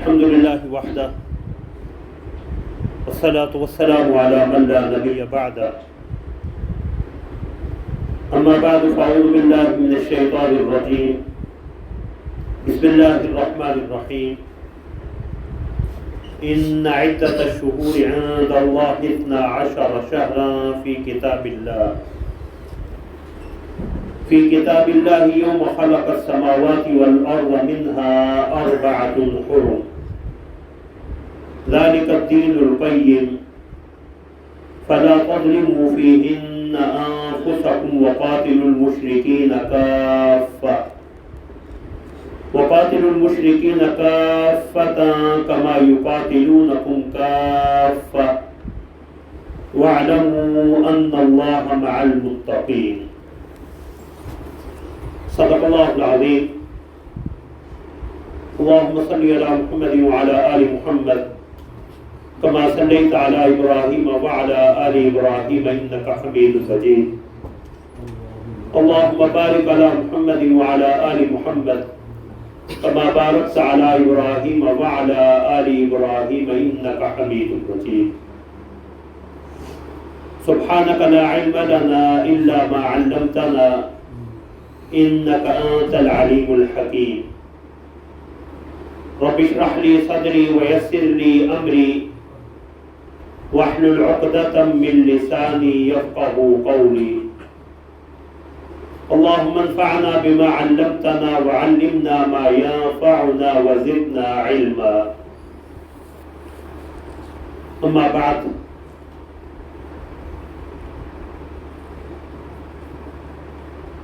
الحمد لله وحده والصلاة والسلام على من لا نبي بعده أما بعد فأعوذ بالله من الشيطان الرجيم بسم الله الرحمن الرحيم إن عدة الشهور عند الله 12 شهرا في كتاب الله يوم خلق السماوات والأرض منها 4 حرم ذلك الدين القيم فلا تظلموا فيهن أنفسكم وقاتلوا المشركين كافة كما يقاتلونكم كافة واعلموا أن الله مع المتقين صدق الله العظيم اللهم صل على محمد وعلى آل محمد كما صليت على إبراهيم وعلى آل إبراهيم إنك حميد مجيد اللهم بارك على محمد وعلى آل محمد كما باركت على إبراهيم وعلى آل إبراهيم إنك حميد مجيد سبحانك لا علم لنا إلا ما علمتنا إنك أنت العليم الحكيم رب اشرح لي صدري ويسر لي أمري واحلل عقدة من لساني يفقهوا قولي اللهم انفعنا بما علمتنا وعلمنا ما ينفعنا وزدنا علما أما بعد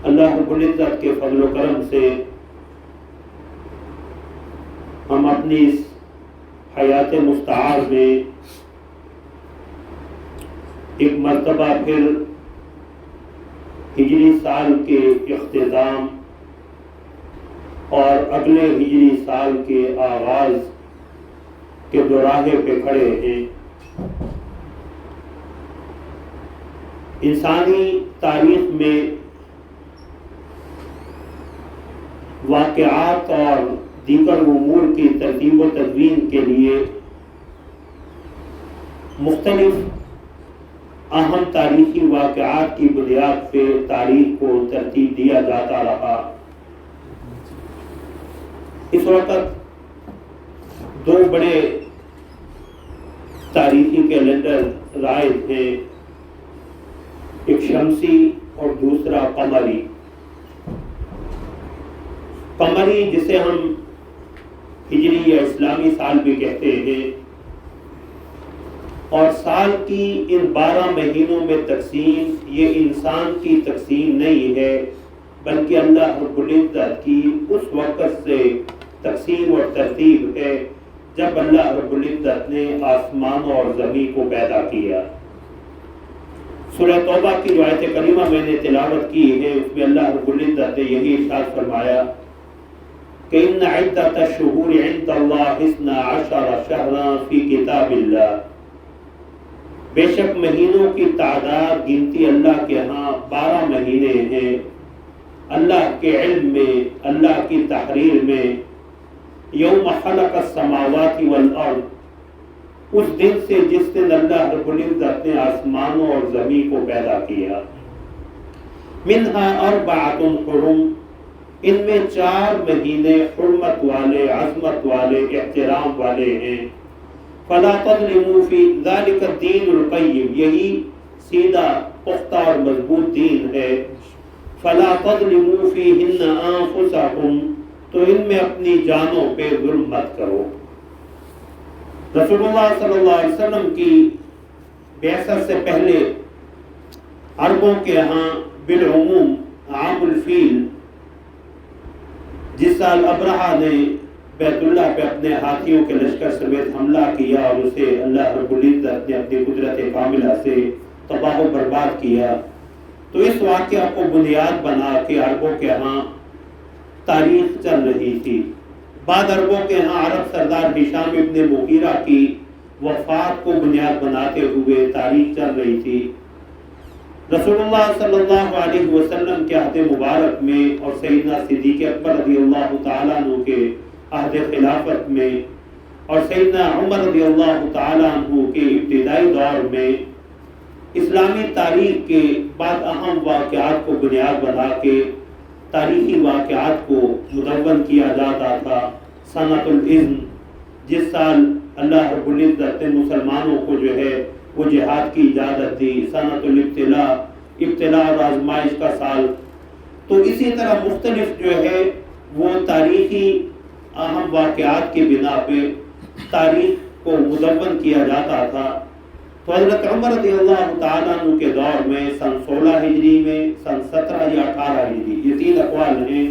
اللہ رب العزت کے فضل و کرم سے ہم اپنی اس حیات مستعار میں ایک مرتبہ پھر ہجری سال کے اختتام اور اگلے ہجری سال کے آغاز کے دوراہے پہ کھڑے ہیں۔ انسانی تاریخ میں واقعات اور دیگر امور کی ترتیب و تدوین کے لیے مختلف اہم تاریخی واقعات کی بنیاد پہ تاریخ کو ترتیب دیا جاتا رہا۔ اس وقت 2 بڑے تاریخی کیلنڈر رائج ہیں، ایک شمسی اور دوسرا قمری۔ قمری جسے ہم ہجری یا اسلامی سال بھی کہتے ہیں، اور سال کی ان 12 مہینوں میں تقسیم یہ انسان کی تقسیم نہیں ہے، بلکہ اللہ رب العزت کی اس وقت سے تقسیم اور ترتیب ہے جب اللہ رب العزت نے آسمان اور زمین کو پیدا کیا۔ سورہ توبہ کی جو آیت کریمہ میں نے تلاوت کی ہے، اس میں اللہ رب العزت نے یہی ارشاد فرمایا کہ ان عدت الشہور عند اللہ 12 شہرا فی کتاب اللہ، بے شک مہینوں کی تعداد گنتی اللہ کے ہاں 12 مہینے ہیں، اللہ کے علم میں، اللہ کی تحریر میں۔ یوم خلق السماوات والارض، اس دن سے جس دن اللہ رب العزت نے آسمانوں اور زمین کو پیدا کیا۔ منہا 4 حرم، ان میں 4 مہینے حرمت والے، عظمت والے، احترام والے ہیں۔ فلا تظلموا فی ذلک الدین القیم، یہی سیدھا پختہ اور مضبوط دین ہے۔ فلا تظلموا فیہن انفسکم، تو ان میں اپنی جانوں پہ ظلم مت کرو۔ رسول اللہ صلی اللہ علیہ وسلم کی بعثت سے پہلے عربوں کے ہاں بالعموم عام الفیل، جس سال ابرہہ نے بیت اللہ پہ اپنے ہاتھیوں کے لشکر سمیت حملہ کیا اور اسے اللہ رب العزت نے اپنی قدرت کاملہ سے تباہ و برباد کیا، تو اس واقعہ کو بنیاد بنا کے عربوں کے ہاں تاریخ چل رہی تھی۔ بعد عربوں کے ہاں عرب سردار ہشام ابن مغیرہ کی وفات کو بنیاد بناتے ہوئے تاریخ چل رہی تھی۔ رسول اللہ صلی اللہ علیہ وسلم کے عہد مبارک میں اور سیدنا صدیق اکبر رضی اللہ تعالیٰ عنہ کے عہد خلافت میں اور سیدنا عمر رضی اللہ تعالیٰ عنہ کے ابتدائی دور میں اسلامی تاریخ کے بعد اہم واقعات کو بنیاد بنا کے تاریخی واقعات کو مدون کیا جاتا تھا۔ سنۃ الاذن، جس سال اللہ رب العزت نے مسلمانوں کو جو ہے وہ جہاد کی اجازت دی، سنۃ الابتلاء، ابتلاء اور آزمائش کا سال۔ تو اسی طرح مختلف جو ہے وہ تاریخی اہم واقعات کے بنا پہ تاریخ کو مدون کیا جاتا تھا۔ تو حضرت عمر رضی اللہ تعالیٰ عنہ کے دور میں سن 16 ہجری میں، سن 17 یا 18 ہجری، یہ 3 اقوال ہیں۔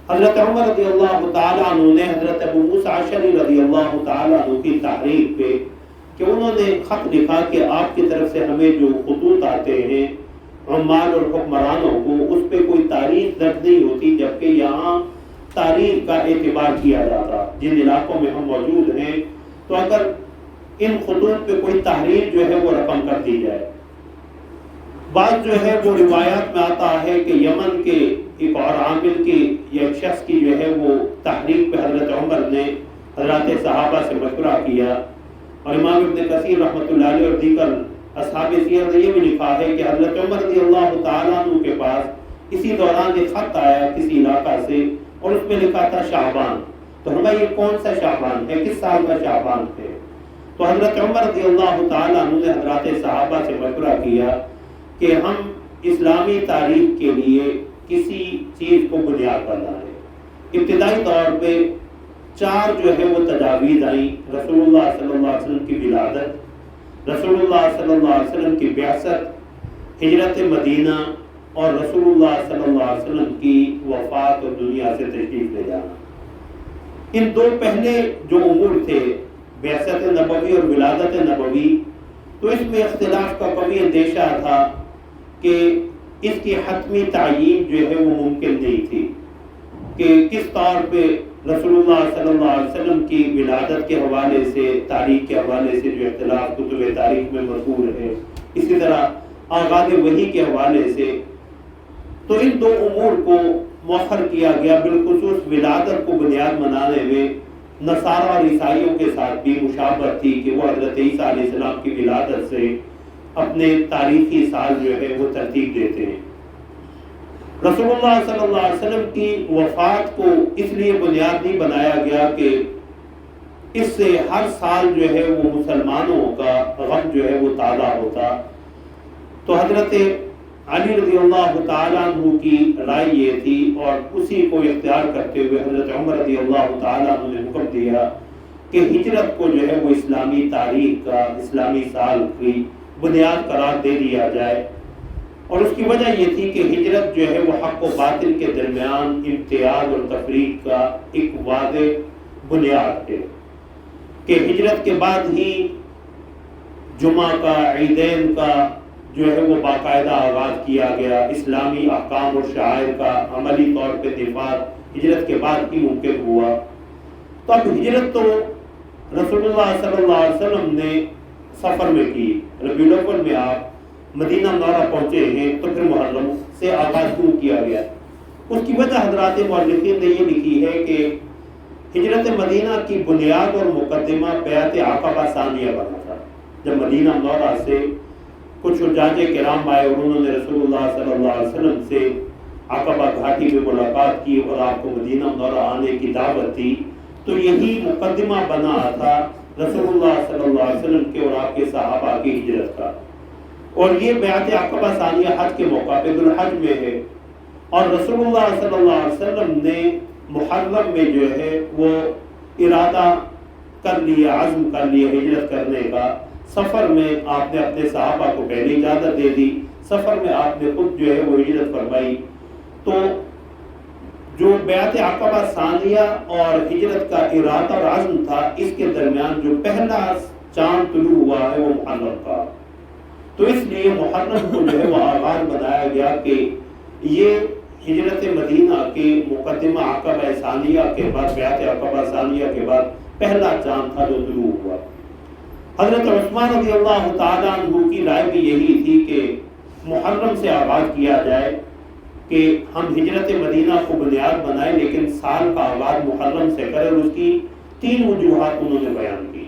حضرت عمر رضی اللہ تعالیٰ عنہ نے حضرت ابو موسیٰ اشعری رضی اللہ تعالیٰ عنہ کی تحریک پہ کہ انہوں نے خط لکھا کہ آپ کی طرف سے ہمیں جو خطوط آتے ہیں عمال اور حکمرانوں کو، اس پہ کوئی تاریخ درج نہیں ہوتی، جبکہ یہاں تاریخ کا اعتبار کیا جاتا جن علاقوں میں ہم موجود ہیں۔ تو اگر ان خطوط پہ کوئی تحریر جو ہے وہ رقم کر دی جائے۔ بعض جو ہے وہ روایات میں آتا ہے کہ یمن کے ایک اور عامل کی یا ایک شخص کی جو ہے وہ تحریک پہ حضرت عمر نے حضرات صحابہ سے مشورہ کیا، اور امام ابن کثیر رحمۃ اللہ علیہ اور دیگر اصحاب سیر نے یہ بھی لکھا ہے کہ حضرت عمر رضی اللہ تعالیٰ عنہ کے پاس اسی دوران ایک خط آیا کسی علاقہ سے، اور اس میں لکھا تھا شعبان۔ تو ہمیں یہ کون سا شعبان ہے، کس سال کا شعبان ہے؟ تو حضرت عمر رضی اللہ تعالیٰ عنہ نے حضرات صحابہ سے مشورہ کیا کہ ہم اسلامی تاریخ کے لیے کسی چیز کو بنیاد بنائیں۔ ابتدائی طور پہ 4 جو ہے وہ تجاویز آئیں، رسول اللہ صلی اللہ علیہ وسلم کی ولادت، رسول اللہ صلی اللہ علیہ وسلم کی بعثت، ہجرت مدینہ، اور رسول اللہ صلی اللہ علیہ وسلم کی وفات اور دنیا سے تشریف لے جانا۔ ان 2 پہلے جو امور تھے، بعثت نبوی اور ولادت نبوی، تو اس میں اختلاف کا قوی اندیشہ تھا کہ اس کی حتمی تعیین جو ہے وہ ممکن نہیں تھی کہ کس طور پہ رسول اللہ صلی اللہ علیہ وسلم کی ولادت کے حوالے سے، تاریخ کے حوالے سے جو اختلاف کتب تاریخ میں مذکور ہے، اسی طرح آغاز وحی کے حوالے سے، تو ان 2 امور کو مؤخر کیا گیا۔ بالخصوص ولادت کو بنیاد بنانے میں نصارہ اور عیسائیوں کے ساتھ بھی مشابہت تھی کہ وہ حضرت عیسیٰ علیہ السلام کی ولادت سے اپنے تاریخی سال جو ہے وہ ترتیب دیتے ہیں۔ رسول اللہ صلی اللہ علیہ وسلم کی وفات کو اس لیے بنیاد نہیں بنایا گیا کہ اس سے ہر سال جو ہے وہ مسلمانوں کا غم جو ہے وہ تازہ ہوتا۔ تو حضرت علی رضی اللہ تعالیٰ عنہ کی رائے یہ تھی، اور اسی کو اختیار کرتے ہوئے حضرت عمر رضی اللہ تعالیٰ عنہ نے حکم دیا کہ ہجرت کو جو ہے وہ اسلامی تاریخ کا، اسلامی سال کی بنیاد قرار دے دیا جائے۔ اور اس کی وجہ یہ تھی کہ ہجرت جو ہے وہ حق و باطل کے درمیان امتیاز اور تفریق کا ایک واضح بنیاد ہے، کہ ہجرت کے بعد ہی جمعہ کا، عیدین کا جو ہے وہ باقاعدہ آغاز کیا گیا، اسلامی احکام اور شعائر کا عملی طور پہ نفاذ ہجرت کے بعد ہی ممکن ہوا۔ تو اب ہجرت تو رسول اللہ صلی اللہ علیہ وسلم نے سفر میں کی، ربیع الاول میں آپ مدینہ منورہ پہنچے ہیں، تو پھر محرم سے آغاز کیوں کیا گیا؟ اس کی وجہ حضرات مؤرخین نے یہ لکھی ہے کہ ہجرت مدینہ کی بنیاد اور مقدمہ بیعت عقبہ ثانیہ بنا تھا۔ جب مدینہ منورہ سے کچھ حجاج کرام آئے اور انہوں نے رسول اللہ صلی اللہ علیہ وسلم سے عقبہ گھاٹی میں ملاقات کی اور آپ کو مدینہ منورہ آنے کی دعوت دی، تو یہی مقدمہ بنا تھا رسول اللہ صلی اللہ علیہ وسلم کے اور آپ کے صحابہ کی ہجرت کا۔ اور یہ بیعت عقبہ ثانیہ حج کے موقع پہ ذوالحج میں ہے، اور رسول اللہ صلی اللہ علیہ وسلم نے محرم میں جو ہے وہ ارادہ کر لیا، عزم کر لیا ہجرت کرنے کا۔ سفر میں آپ نے اپنے صحابہ کو پہلے اجازت دے دی، سفر میں آپ نے خود جو ہے وہ ہجرت فرمائی۔ تو جو بیعت عقبہ ثانیہ اور ہجرت کا ارادہ اور عزم تھا، اس کے درمیان جو پہلا چاند طلوع ہوا ہے وہ محرم کا، تو اس لیے محرم کو جو ہے وہ آغاز بنایا گیا کہ یہ ہجرت مدینہ کے مقدمہ عقبہ ثانیہ کے بعد، بیعت عقبہ ثانیہ کے بعد پہلا چاند تھا جو طلوع ہوا۔ حضرت عثمان رضی اللہ تعالیٰ عنہ کی رائے بھی یہی تھی کہ محرم سے آغاز کیا جائے، کہ ہم ہجرت مدینہ کو بنیاد بنائیں لیکن سال کا آغاز محرم سے کریں، اور اس کی تین وجوہات انہوں نے بیان کی۔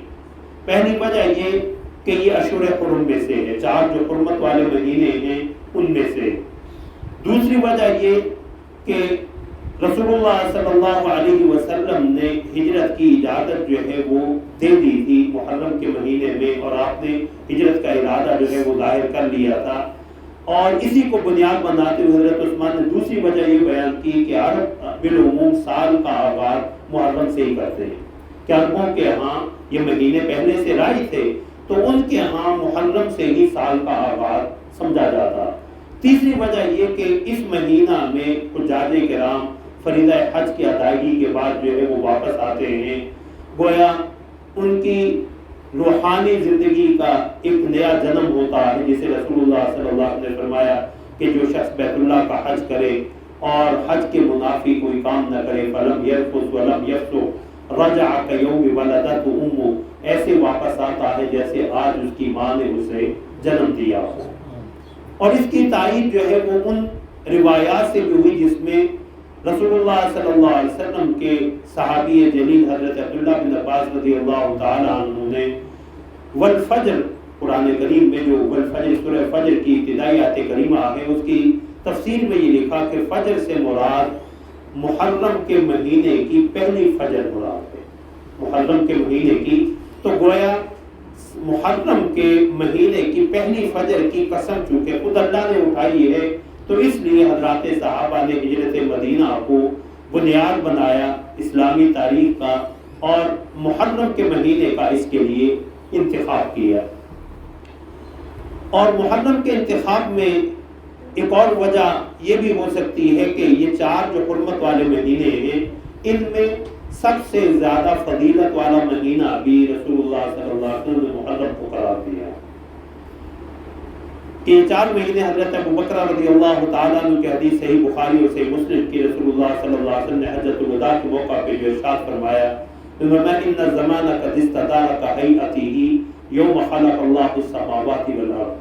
پہلی وجہ یہ کہ یہ اشہر حرم میں سے ہے، 4 جو حرمت والے مہینے ہیں ان میں سے۔ دوسری وجہ یہ کہ رسول اللہ صلی اللہ علیہ وسلم نے ہجرت کی اجازت جو ہے وہ دے دی تھی محرم کے مہینے میں، اور آپ نے ہجرت کا ارادہ جو ہے وہ ظاہر کر لیا تھا، اور اسی کو بنیاد بناتے ہوئے حضرت عثمان نے دوسری وجہ یہ بیان کی کہ عرب بالعموم سال کا آغاز محرم سے ہی کرتے ہیں، کہ عربوں کے ہاں یہ مہینے پہلے سے رائج تھے تو ان کے ہاں محرم سے ہی سال کا آغاز سمجھا جاتا۔ تیسری وجہ یہ کہ اس مہینہ میں حجاج کرام فریضہ حج کی ادائیگی کے بعد جو ہے وہ واپس آتے ہیں، گویا ان کی روحانی زندگی کا ایک نیا جنم ہوتا ہے، جسے رسول اللہ صلی اللہ علیہ وسلم نے فرمایا کہ جو شخص بیت اللہ کا حج کرے اور حج کے منافی کوئی کام نہ کرے فلم یرفث ولم یفسق رجع کیوم ولدتہ امہ، ایسے واپس آتا ہے جیسے آج اس کی ماں نے اسے جنم دیا ہو۔ اور اس کی تائید جو ہے وہ ان روایات سے بھی ہوئی جس میں رسول اللہ صلی اللہ علیہ وسلم کے صحابی جلیل حضرت عبداللہ بن عباس رضی اللہ تعالی عنہ نے والفجر، قرآن کریم میں جو والفجر سورہ فجر کی ابتدائی آیت کریمہ ہے اس کی تفسیر میں یہ لکھا کہ فجر سے مراد محرم کے مہینے کی پہلی فجر مراد ہے، محرم کے مہینے کی، تو گویا محرم کے مہینے کی پہلی فجر کی قسم چونکہ خود اللہ نے اٹھائی ہے، تو اس لیے حضرات صحابہ نے ہجرت مدینہ کو بنیاد بنایا اسلامی تاریخ کا، اور محرم کے مہینے کا اس کے لیے انتخاب کیا۔ اور محرم کے انتخاب میں ایک اور وجہ یہ بھی ہو سکتی ہے کہ یہ 4 جو حرمت والے مہینے ہیں ان میں سب سے زیادہ فضیلت والا مہینہ بھی رسول اللہ صلی اللہ علیہ وسلم نے محرم کو قرار دیا۔ یہ 4 مہینے حضرت ابوبکر رضی اللہ تعالیٰ عنہ کی حدیث صحیح بخاری اور صحیح مسلم کی رسول اللہ صلی اللہ علیہ وسلم نے حجۃ الوداع کے موقع پہ جو ارشاد فرمایا ان الزمان قد استدار كهيئته يوم خلق الله السماوات والارض،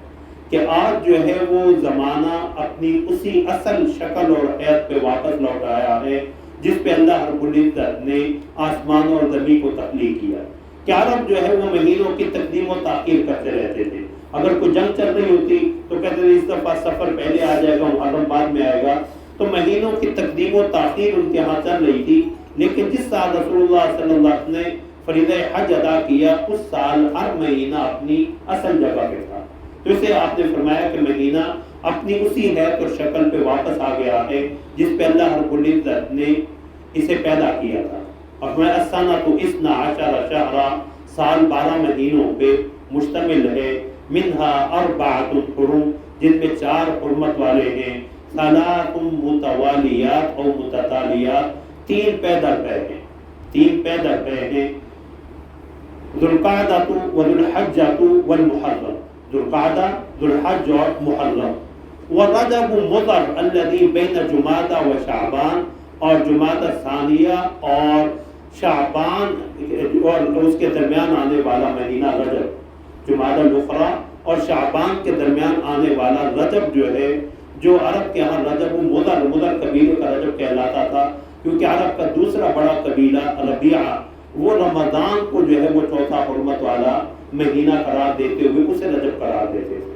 کہ آج جو ہے وہ زمانہ اپنی اسی اصل شکل اور حیت پہ واپس لوٹ آیا ہے جس پہ اللہ رب العزت نے آسمان اور زمین کو تخلیق کیا۔ کہ عرب جو ہے وہ مہینوں کی تقدیم و تاخیر کرتے رہتے تھے، اگر کوئی جنگ چل رہی ہوتی تو کہتے تھے اس دفعہ سفر پہلے آ جائے گا محرم بعد میں آئے گا، تو مہینوں کی تقدیم و تاخیر ان کے ہاں چل رہی تھی۔ لیکن جس سال رسول اللہ صلی اللہ علیہ وسلم نے فریضہ حج ادا کیا اس سال ہر مہینہ اپنی اصل جگہ پہ تھا، تو اسے آپ نے فرمایا کہ مہینہ اپنی اسی حیت اور شکل پہ واپس آ گیا ہے جس پہ اللہ رب العزت نے اسے پیدا کیا تھا۔ اور میں السنۃ 12 شہرا، سال 12 مہینوں پہ مشتمل ہے، منہا 4 حرم، جن میں 4 حرمت والے ہیں، 3 متوالیات اور متتالیات، 3 پے در پے ہیں، 3 پے در پے ہیں، ذو القعدہ وذو الحجۃ والمحرم، ذو القعدہ، ذو الحج اور محرم، ورجب مضر الذی بین جمادہ و شعبان، اور جمادہ ثانیہ اور شعبان اور اس کے درمیان آنے والا مہینہ رجب، جمادہ الاخری اور شعبان کے درمیان آنے والا رجب جو ہے، جو عرب کے ہاں رجب مضر، مضر قبیلے کا رجب کہلاتا تھا، کیونکہ عرب کا دوسرا بڑا قبیلہ ربیعہ وہ رمضان کو جو ہے وہ 4تھا حرمت والا مہینہ قرار دیتے ہوئے اسے رجب قرار دیتے تھے۔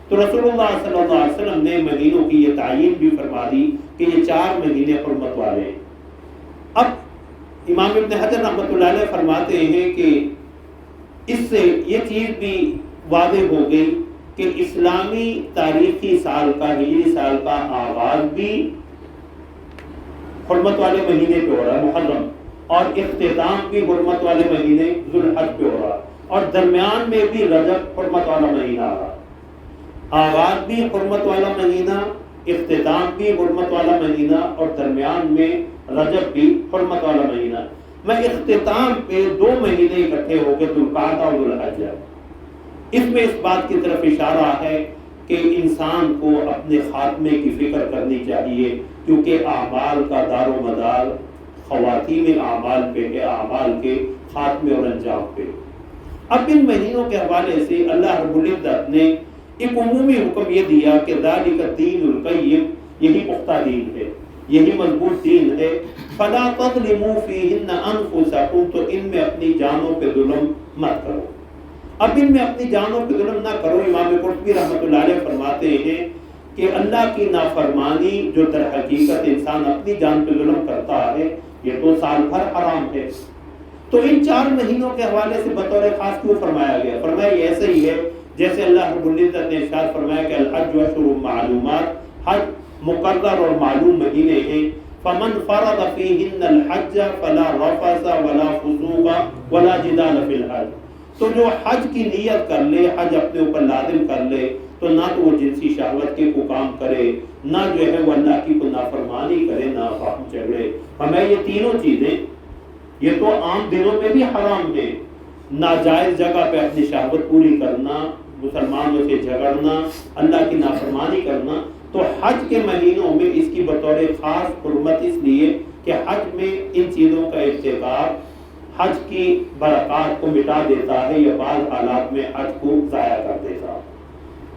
تو رسول اللہ صلی اللہ علیہ وسلم نے مہینوں کی یہ تعیین بھی فرما دی کہ یہ 4 مہینے حرمت والے ہیں۔ اب امام ابن حجر رحمۃ اللہ علیہ فرماتے ہیں کہ اس سے یہ چیز بھی واضح ہو گئی کہ اسلامی تاریخی سال کا، ہجری سال کا آغاز بھی حرمت والے مہینے پہ ہو رہا ہے محرم، اور اختتام بھی حرمت والے مہینے ذو الحج پہ ہو رہا، اور درمیان میں بھی رجب حرمت والا مہینہ آ رہا، آغاز بھی حرمت والا مہینہ، اختتام بھی حرمت والا مہینہ، اور درمیان میں رجب بھی حرمت والا مہینہ۔ میں اختتام پہ 2 مہینے اکٹھے ہو گئے، ذو القعدہ اور ذو الحج۔ اس میں اس بات کی طرف اشارہ ہے کہ انسان کو اپنے خاتمے کی فکر کرنی چاہیے، کیونکہ اعمال کا دار و مدار خواتین اعمال پہ ہے، اعمال کے خاتمے اور انجام پہ۔ اب ان مہینوں کے حوالے سے اللہ رب العزت نے ایک عمومی حکم یہ دیا کہ ذالک الدین القیم، یہی پختہ دین ہے، یہی مضبوط دین ہے۔ فلا تظلموا فیہن انفسکم، تو ان میں اپنی جانوں پہ ظلم مت کرو۔ اب ان میں اپنی جانوں پہ ظلم نہ کرو، امام قرطبی رحمۃ اللہ علیہ فرماتے ہیں کہ اللہ کی نافرمانی جو در حقیقت انسان اپنی جان پہ ظلم کرتا ہے یہ تو سال بھر حرام ہے۔ تو ان 4 مہینوں کے حوالے سے بطور خاص کیوں فرمایا گیا؟ فرمایا یہ ایسے ہی ہے جیسے اللہ رب العزت نے ارشاد فرمایا کہ الحج اشہر معلومات، حج مقرر اور معلوم مہینے ہیں، فمن فرض فیہن الحج فلا رفث ولا فسوق ولا جدال فی الحج، تو جو حج کی نیت کر لے، حج اپنے اوپر لازم کر لے، تو نہ تو وہ جنسی شہوت کے کو کام کرے، نہ جو ہے وہ اللہ کی کو نافرمانی کرے، نہ فحش جھگڑے۔ ہمیں یہ تینوں چیزیں یہ تو عام دنوں میں بھی حرام ہے، ناجائز جگہ پہ اپنی شہوت پوری کرنا، مسلمانوں سے جھگڑنا، اللہ کی نافرمانی کرنا۔ تو حج کے مہینوں میں اس کی بطور خاص حرمت اس لیے کہ حج میں ان چیزوں کا ارتکاب حج کی برکات کو مٹا دیتا ہے یا بعض حالات میں حج کو ضائع کر دیتا ہے۔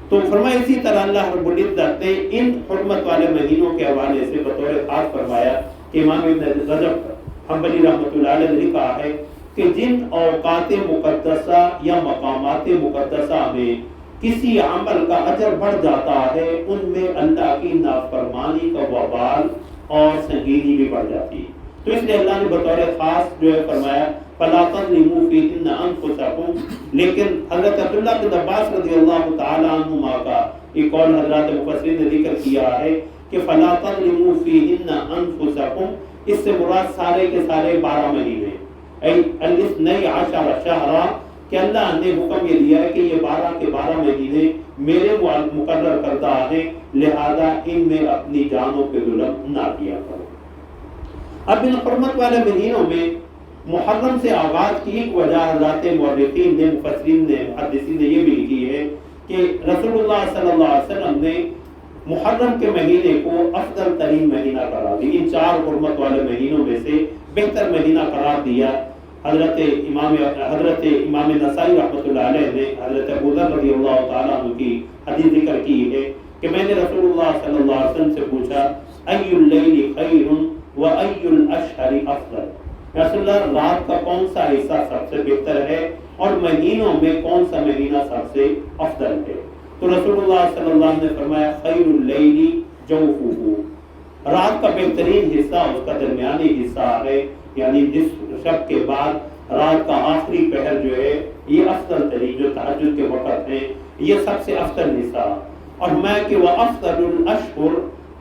تو فرمایا اسی طرح اللہ رب العزت نے ان حرمت والے مہینوں کے حوالے سے بطور خاص فرمایا کہ امام ابن رجب حنبلی رحمۃ اللہ علیہ نے لکھا ہے کہ جن اوقات مقدسہ یا مقامات مقدسہ میں کسی عمل کا اجر بڑھ جاتا ہے ان میں اللہ کی نافرمانی کا وبال اور سنگینی بھی بڑھ جاتی ہے۔ تو اس لیے اللہ نے بطور خاص جو ہے فرمایا فلا تظلموا فیہن انفسکم، لیکن حضرت عبداللہ بن عباس رضی اللہ تعالی عنہما کا ایک قول حضرات مفسرین نے ذکر کیا ہے کہ فلا تظلموا فیہن انفسکم، اس سے مراد سارے کے سارے 12 مہینے، الاثنی عشر شہرا، کہ اللہ نے حکم یہ دیا ہے کہ یہ 12 کے 12 مہینے میرے مقرر کردہ ہیں، لہذا ان میں اپنی جانوں پہ ظلم نہ کیا کرو۔ اب ان حرمت والے مہینوں میں محرم سے آغاز کی ایک وجہ حضرات مورخین نے، مفسرین نے، محدثین نے یہ بھی لکھی ہے کہ رسول اللہ صلی اللہ علیہ وسلم نے محرم کے مہینے کو افضل ترین مہینہ قرار دیا، ان 4 حرمت والے مہینوں میں سے بہتر مہینہ قرار دیا۔ حضرت امام نسائی رحمۃ اللہ علیہ نے حضرت ابو ذر رضی اللہ تعالیٰ عنہ کی حدیث ذکر کی ہے کہ میں نے رسول اللہ صلی اللہ علیہ وسلم سے پوچھا ای اللیل خیر و ای الاشہر افضل، رسول اللہ رات کا کون سا حصہ سب سے بہتر ہے اور مہینوں میں کون سا مہینہ سب سے افضل ہے؟ تو رسول اللہ صلی اللہ علیہ وسلم نے فرمایا خیر اللیل جوفہ، رات کا بہترین حصہ اس کا درمیانی حصہ ہے، یعنی جس شب کے بعد رات کا آخری پہر جو ہے یہ افضل ترین، جو تہجد کے وقت ہے یہ سب سے افضل حصہ، اور میں کہ وہ افضل الاشہر،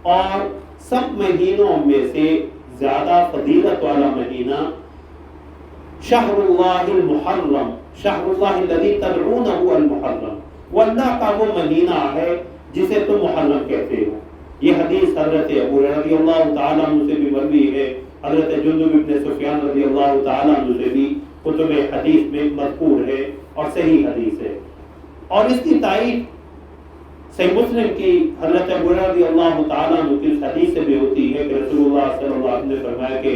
اور سب مہینوں میں سے زیادہ فضیلت والا مہینہ شہر اللہ المحرم، شہر اللہ الذی تدعونہ المحرم، وہ اللہ کا وہ مہینہ ہے جسے تم محرم کہتے ہو۔ یہ حدیث حضرت ابو ہریرہ رضی اللہ تعالیٰ عنہ سے بھی مروی ہے، حضرت جندب بن سفیان رضی اللہ تعالیٰ عنہ سے بھی کتب حدیث میں مذکور ہے اور صحیح حدیث ہے۔ اور اس کی تائید صحیح مسلم کی حضرت ابو ہریرہ رضی اللہ تعالیٰ عنہ کی اس حدیث سے بھی ہوتی ہے کہ رسول اللہ صلی اللہ علیہ وسلم نے فرمایا کہ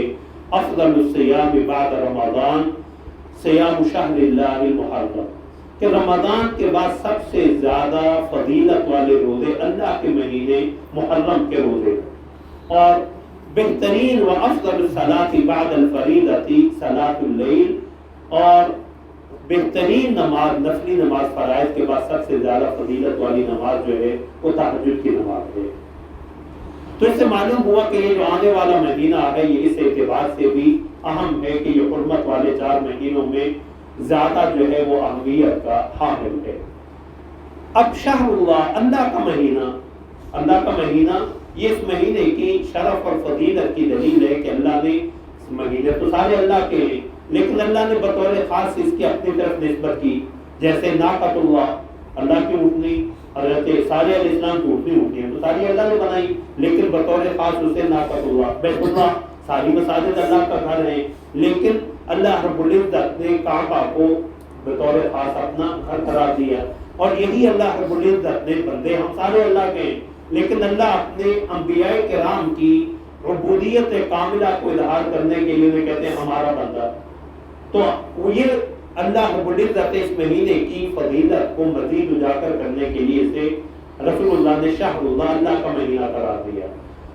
افضل الصیام بعد رمضان صیام شہر اللہ المحرم، کہ رمضان کے بعد سب سے زیادہ فضیلت والے روزے اللہ کے مہینے محرم کے روزے، اور بہترین و افضل الصلاۃ بعد الفریضۃ صلاۃ اللیل، اور بہترین نماز نفلی نماز فرائض کے بعد سب سے زیادہ فضیلت والی نماز جو ہے وہ تہجد کی نماز ہے۔ تو اس سے معلوم ہوا کہ یہ جو آنے والا مہینہ ہے یہ اس اعتبار سے بھی اہم ہے کہ یہ حرمت والے 4 مہینوں میں زیادہ جو ہے وہ اہمیت کا حامل ہے۔ اب شہر اللہ، اللہ کا مہینہ، اللہ کا مہینہ، یہ اس مہینے کی شرف اور فضیلت کی دلیل ہے کہ اللہ نے مہینے تو سارے اللہ کے ہیں لیکن اللہ نے بطور خاص اس کی اپنی طرف نسبت کی، جیسے ناقۃ اللہ، اللہ کی اونٹنی، حضرت صالح علیہ السلام کی اونٹنی ہوتی ہیں تو ساری اللہ نے بنائی، لیکن بطور خاص اسے ناقۃ اللہ، بیت اللہ، ساری مساجد اللہ کا گھر ہے، لیکن اللہ رب العزت نے کعبہ کو بطور خاص اپنا گھر قرار دیا، اور یہی اللہ رب العزت نے، بندے ہم سارے اللہ کے ہیں لیکن اللہ اپنے انبیاء کرام کی عبودیت کاملہ کو اظہار کرنے کے لیے انہیں کہتے ہیں ہمارا بندہ، تو یہ اللہ رب العزت اس مہینے کی فضیلت کو مزید اجاگر کرنے کے لیے اسے رسول اللہ نے شہر اللہ، اللہ کا مہینہ قرار دیا۔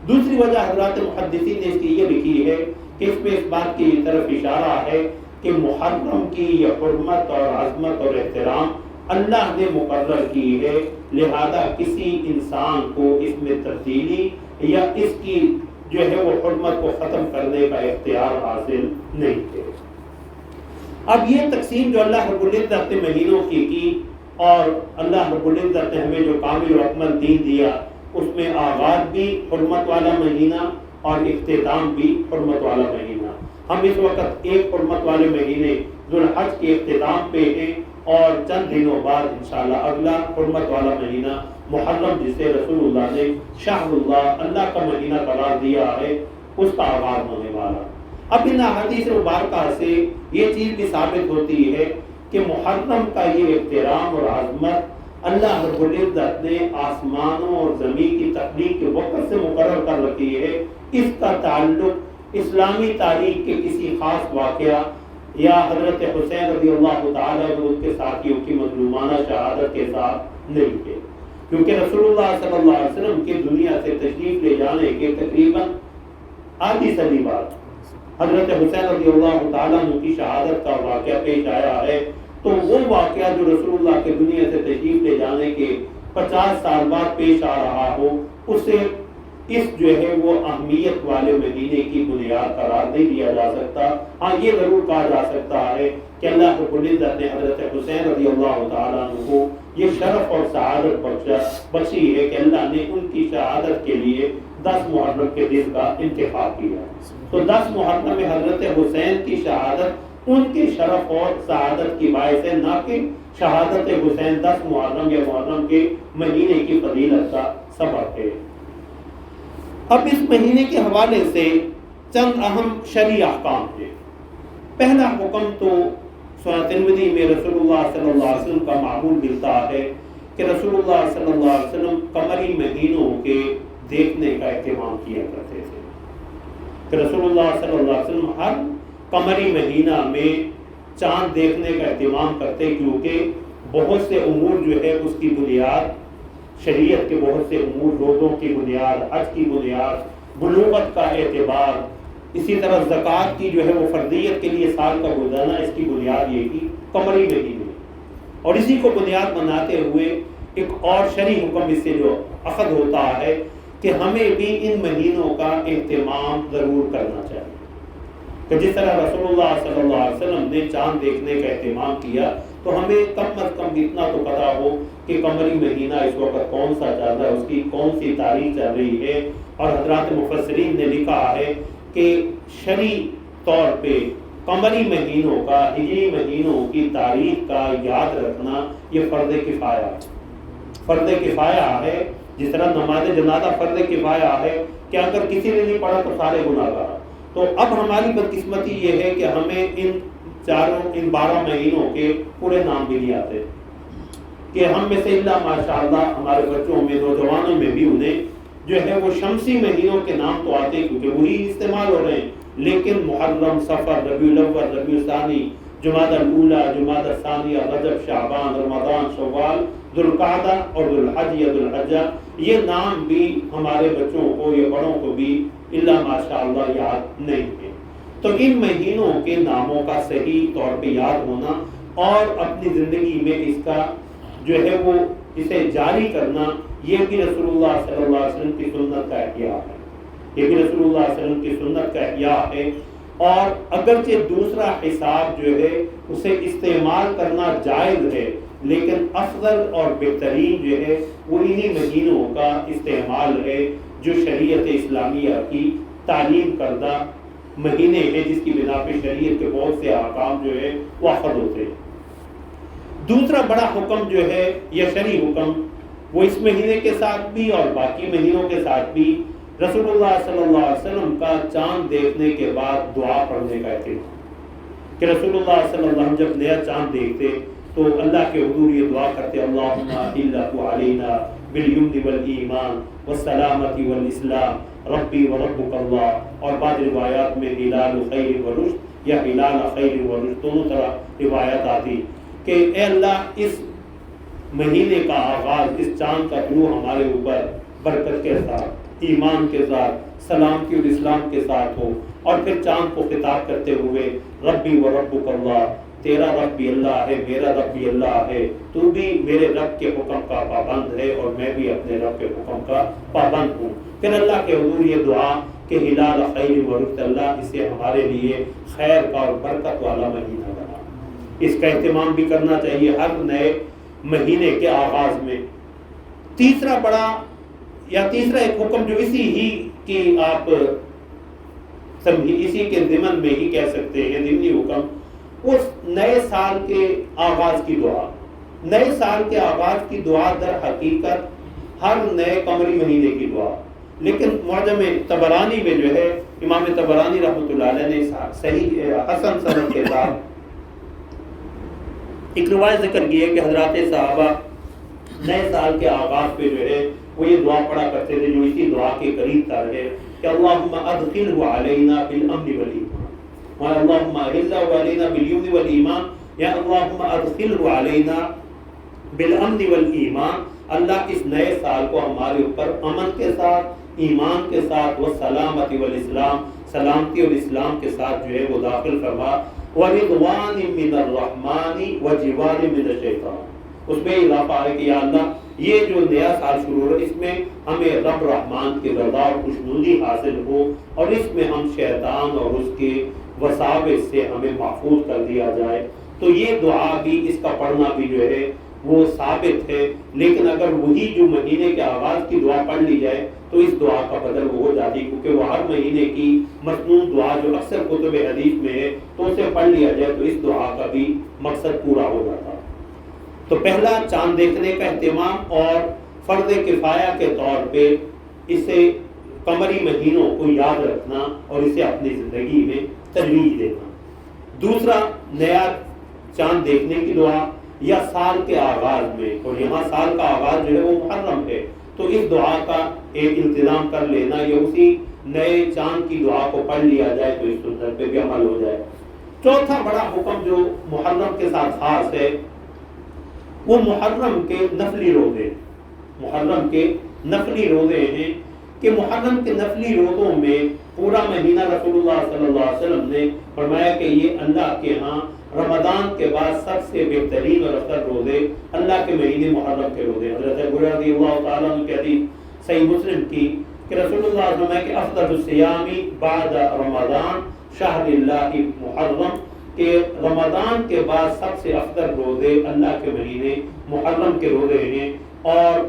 دوسری وجہ حضرات محدثین نے اس کی یہ لکھی ہے اس میں اس بات کی طرف اشارہ ہے کہ محرم کی یہ حرمت اور عظمت اور احترام اللہ نے مقرر کی ہے، لہذا کسی انسان کو اس میں تبدیلی یا اس کی جو ہے وہ حرمت کو ختم کرنے کا اختیار حاصل نہیں ہے۔ اب یہ تقسیم جو اللہ رب العزت نے مہینوں کی اور اللہ رب العزت نے ہمیں جو کامل و اکمل دین دیا، اس میں آغاز بھی حرمت والا مہینہ اور اختتام بھی حرمت والا مہینہ۔ ہم اس وقت ایک حرمت والے مہینے ذوالحج کے اختتام پہ ہیں، اور چند دنوں بعد انشاءاللہ اگلا حرمت والا مہینہ محرم، جسے رسول اللہ نے شہر اللہ کا مہینہ قرار دیا ہے، اس کا آغاز ہونے والا۔ اب ان احادیث مبارکہ سے یہ چیز بھی ثابت ہوتی ہے کہ محرم کا یہ احترام اور عظمت اللہ رب العزت نے آسمانوں اور زمین کی تخلیق کے وقت سے مقرر کر رکھی ہے۔ اس کا تعلق اسلامی تاریخ کے کسی خاص واقعہ یا حضرت حسین رضی اللہ تعالیٰ عنہ ان کے ساتھیوں کی مظلومانہ شہادت کے ساتھ نہیں ہے، کیونکہ رسول اللہ صلی اللہ علیہ وسلم کی دنیا سے تشریف لے جانے کے تقریباً آدھی صدی بعد حضرت حسین رضی اللہ تعالیٰ عنہ کی شہادت کا واقعہ پیش آیا ہے، تو وہ واقعہ جو رسول اللہ کے دنیا سے تشریف لے جانے کے 50 سال بعد پیش آ رہا ہو، اسے اس جو ہے وہ اہمیت والے مہینے کی بنیاد قرار نہیں دیا جا سکتا۔ ہاں یہ ضرور کہا جا سکتا ہے کہ اللہ رب العزت نے حضرت حسین رضی اللہ تعالیٰ عنہ کو یہ شرف اور سعادت بخشی ہے کہ اللہ نے ان کی شہادت کے لیے 10 محرم کے دن کا انتخاب کیا۔ تو 10 محرم میں حضرت حسین کی شہادت ان کے شرف اور سعادت کی باعث ہے، نہ کہ شہادت حسین 10 محرم یا محرم کے مہینے کی فضیلت کا سبب ہے۔ اب اس مہینے کے حوالے سے چند اہم شرعی احکام ہیں۔ پہلا حکم تو سنن ترمذی میں رسول اللہ صلی اللہ علیہ وسلم کا معمول ملتا ہے کہ رسول اللہ صلی اللہ علیہ وسلم قمری مہینوں کے دیکھنے کا اہتمام کیا کرتے تھے، کہ رسول اللہ صلی اللہ علیہ وسلم ہر قمری مہینہ میں چاند دیکھنے کا اہتمام کرتے، کیونکہ بہت سے امور جو ہے اس کی بنیاد شریعت کے بہت سے امور، روزوں کی بنیاد، حج کی بنیاد، بلوغت کا اعتبار، اسی طرح زکوٰۃ کی جو ہے وہ فرضیت کے لیے سال کا گزارنا، اس کی بنیاد یہ کی قمری مہینے، اور اسی کو بنیاد بناتے ہوئے ایک اور شرعی حکم اس سے جو اخذ ہوتا ہے کہ ہمیں بھی ان مہینوں کا اہتمام ضرور کرنا چاہیے، کہ جس طرح رسول اللہ صلی اللہ علیہ وسلم نے چاند دیکھنے کا اہتمام کیا، تو ہمیں کم از کم اتنا تو پتا ہو کہ قمری مہینہ اس وقت کون سا چل رہا ہے، اس کی کون سی تاریخ چل رہی ہے۔ اور حضرات مفسرین نے لکھا ہے کہ شرعی طور پہ قمری مہینوں کا، ہجری مہینوں کی تاریخ کا یاد رکھنا یہ فرض کفایہ ہے۔ فرض کفایہ ہے، جس طرح نماز جنازہ فرض کفایہ ہے کہ اگر کسی نے نہیں پڑھا تو سارے گناہ گار۔ تو اب ہماری بدقسمتی یہ ہے کہ ہمیں ان 12 مہینوں کے پورے نام بھی نہیں آتے، کہ ہم میں سے اللہ ماشاءاللہ ہمارے بچوں میں، نوجوانوں میں بھی انہیں جو ہے وہ شمسی مہینوں کے نام تو آتے ہیں کیونکہ وہی استعمال ہو رہے ہیں، لیکن محرم، صفر، ربیع الاول، ربیع الثانی، جمادی الاولی، جمادی الثانیہ، رجب، شعبان، رمضان، شوال، ذوالقعدہ اور ذوالحج یا ذوالحجہ، یہ نام بھی ہمارے بچوں کو یا بڑوں کو بھی اللہ ماشاءاللہ یاد نہیں ہے۔ تو ان مہینوں کے ناموں کا صحیح طور پہ یاد ہونا اور اپنی زندگی میں اس کا جو ہے وہ اسے جاری کرنا، یہ بھی رسول اللہ صلی اللہ علیہ وسلم کی سنت کا احیاء ہے، یہ بھی رسول اللہ صلی اللہ علیہ وسلم کی سنت کا احیاء ہے۔ اور اگرچہ دوسرا حساب جو ہے اسے استعمال کرنا جائز ہے، لیکن افضل اور بہترین جو ہے وہ انہی مہینوں کا استعمال ہے جو شریعت اسلامیہ کی تعلیم کردہ مہینے ہیں، جس کی بنا پہ شریعت کے بہت سے احکام جو ہے وہ اخذ ہوتے ہیں۔ دوسرا بڑا حکم جو ہے یا شرعی حکم، وہ اس مہینے کے ساتھ بھی اور باقی مہینوں کے ساتھ بھی رسول اللہ صلی اللہ علیہ وسلم کا چاند دیکھنے کے بعد دعا پڑھنے کا اہتمام، کہ رسول اللہ صلی اللہ علیہ وسلم جب نیا چاند دیکھتے تو اللہ کے حضور یہ دعا کرتے، اللہم اہلہ علینا بالیمن والایمان والسلامۃ والاسلام ربی وربک اللہ، اور بعض روایات میں ہلال خیر ورشد یا ہلال خیر ورشد، دونوں طرح روایت آتی کہ اے اللہ اس مہینے کا آغاز، اس چاند کا طلوع ہمارے اوپر برکت کے ساتھ، ایمان کے ساتھ، سلامتی اور اسلام کے ساتھ ہو، اور پھر چاند کو خطاب کرتے ہوئے ربی و ربک اللہ، تیرا رب بھی اللہ ہے، میرا رب بھی اللہ ہے، تو بھی میرے رب کے حکم کا پابند ہے اور میں بھی اپنے رب کے حکم کا پابند ہوں۔ پھر اللہ کے حضور یہ دعا کہ ہلال خیر ورفت، اللہ اسے ہمارے لیے خیر کا اور برکت والا مہینہ بنا۔ اس کا اہتمام بھی کرنا چاہیے ہر نئے مہینے کے آغاز میں۔ تیسرا ایک حکم جو اسی ہی کی آپ اسی کے ضمن میں ہی کہہ سکتے ہیں، ضمنی حکم، اس نئے سال کے آغاز کی دعا۔ نئے سال کے آغاز کی دعا در حقیقت ہر نئے قمری مہینے کی دعا، لیکن معجم طبرانی میں جو ہے امام طبرانی رحمۃ اللہ علیہ نے صحیح حسن سند کے ساتھ ایک روایت ذکر کی ہے کہ حضرات صحابہ نئے سال کے آغاز پہ جو ہے وہ یہ دعا پڑھا کرتے تھے جو اسی دعا کے قریب تر ہے کہ اللہم ادخلہ علینا بالامن والایمان، اللہم احلہ علینا بالیمن والایمان، یا اللہم ادخلہ علینا بالامن والایمان، اللہ اس نئے سال کو ہمارے اوپر امن کے ساتھ، ایمان کے ساتھ، والسلامت والاسلام، سلامتی اور اسلام کے ساتھ جو ہے وہ داخل فرما، ورضوان من الرحمن وجوار من الشیطان۔ اس میں اضافہ ہے کہ یا اللہ یہ جو نیا سال شروع ہو اس میں ہمیں رب رحمان کی رضا اور خوشنودی حاصل ہو، اور اس میں ہم شیطان اور اس کے وساوس سے ہمیں محفوظ کر دیا جائے۔ تو یہ دعا بھی، اس کا پڑھنا بھی جو ہے وہ ثابت ہے، لیکن اگر وہی جو مہینے کے آغاز کی دعا پڑھ لی جائے تو اس دعا کا بدل وہ ہو جاتی، کیونکہ وہ ہر مہینے کی مسنون دعا جو اکثر کتب حدیث میں ہے تو اسے پڑھ لیا جائے تو اس دعا کا بھی مقصد پورا ہو جاتا۔ تو پہلا چاند دیکھنے کا اہتمام اور فرض کفایہ کے طور پہ اسے قمری مہینوں کو یاد رکھنا اور اسے اپنی زندگی میں تجویز دینا۔ دوسرا، نیا چاند دیکھنے کی دعا یا سال کے آغاز میں، اور یہاں سال کا آغاز جو ہے وہ محرم ہے، تو اس دعا کا ایک انتظام کر لینا یا اسی نئے چاند کی دعا کو پڑھ لیا جائے تو اس سنت پہ بھی عمل ہو جائے۔ چوتھا بڑا حکم جو محرم کے ساتھ خاص ہے وہ محرم کے نفلی روزے، محرم کے نفلی روزے ہیں کہ محرم کے نفلی روزوں میں پورا مہینہ رسول اللہ صلی اللہ علیہ وسلم نے فرمایا کہ یہ اللہ کے ہاں رمضان کے بعد سب سے بہترین اور افضل روزے اللہ کے مہینے محرم کے روزے۔ حضرت ابو ہریرہ رضی اللہ تعالیٰ عنہ کی حدیث صحیح مسلم کی کہ رسول اللہ صلی اللہ علیہ وسلم کہ افضل الصیام بعد رمضان شہر اللہ محرم، کہ رمضان کے بعد سب سے افضل روزے اللہ کے مہینے محرم کے روزے ہیں، اور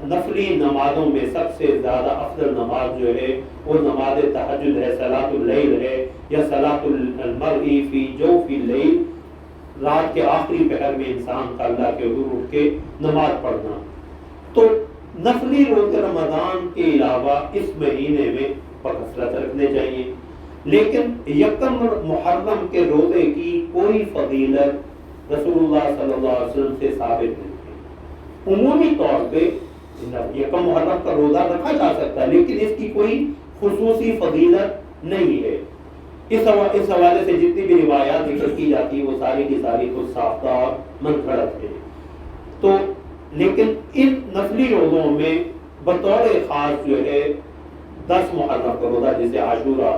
نفلی نمازوں میں سب سے زیادہ افضل نماز جو ہے وہ نماز تہجد ہے، صلاۃ اللیل ہے، یا صلاۃ المرء فی جوف اللیل، رات کے آخری پہر میں انسان کا اللہ کے حضور اٹھ کے نماز پڑھنا۔ تو نفلی روزے رمضان کے علاوہ اس مہینے میں بکثرت رکھنے چاہیے، لیکن یکم محرم کے روزے کی کوئی فضیلت رسول اللہ صلی اللہ علیہ وسلم سے ثابت نہیں ہے۔ عمومی طور پہ یکم محرم کا روزہ رکھا جا سکتا ہے، لیکن اس کی کوئی خصوصی فضیلت نہیں ہے۔ اس حوالے سے جتنی بھی روایات ذکر کی جاتی ہیں وہ ساری کی ساری خود ساختہ اور منفرد ہیں۔ تو لیکن ان نفلی روزوں میں بطور خاص جو ہے 10 محرم کا روزہ جسے عاشورہ،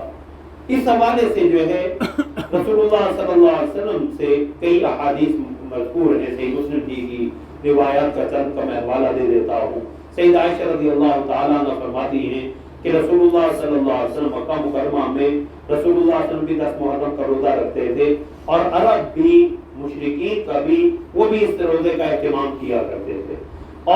اس حوالے سے جو ہے رسول اللہ صلی اللہ علیہ وسلم سے کئی احادیث مذکور ہیں۔ صحیح مسلم کی روایات کا چند کا میں حوالہ دے دیتا ہوں۔ سید عائشہ رضی اللہ تعالیٰ عنہ فرماتی ہیں کہ رسول اللہ صلی اللہ علیہ وسلم مکہ مکرمہ میں رسول اللہ صلی اللہ علیہ وسلم بھی 10 محرم کا روزہ رکھتے تھے، اور عرب بھی، مشرکین کا بھی، وہ بھی اس روزے کا اہتمام کیا کرتے تھے۔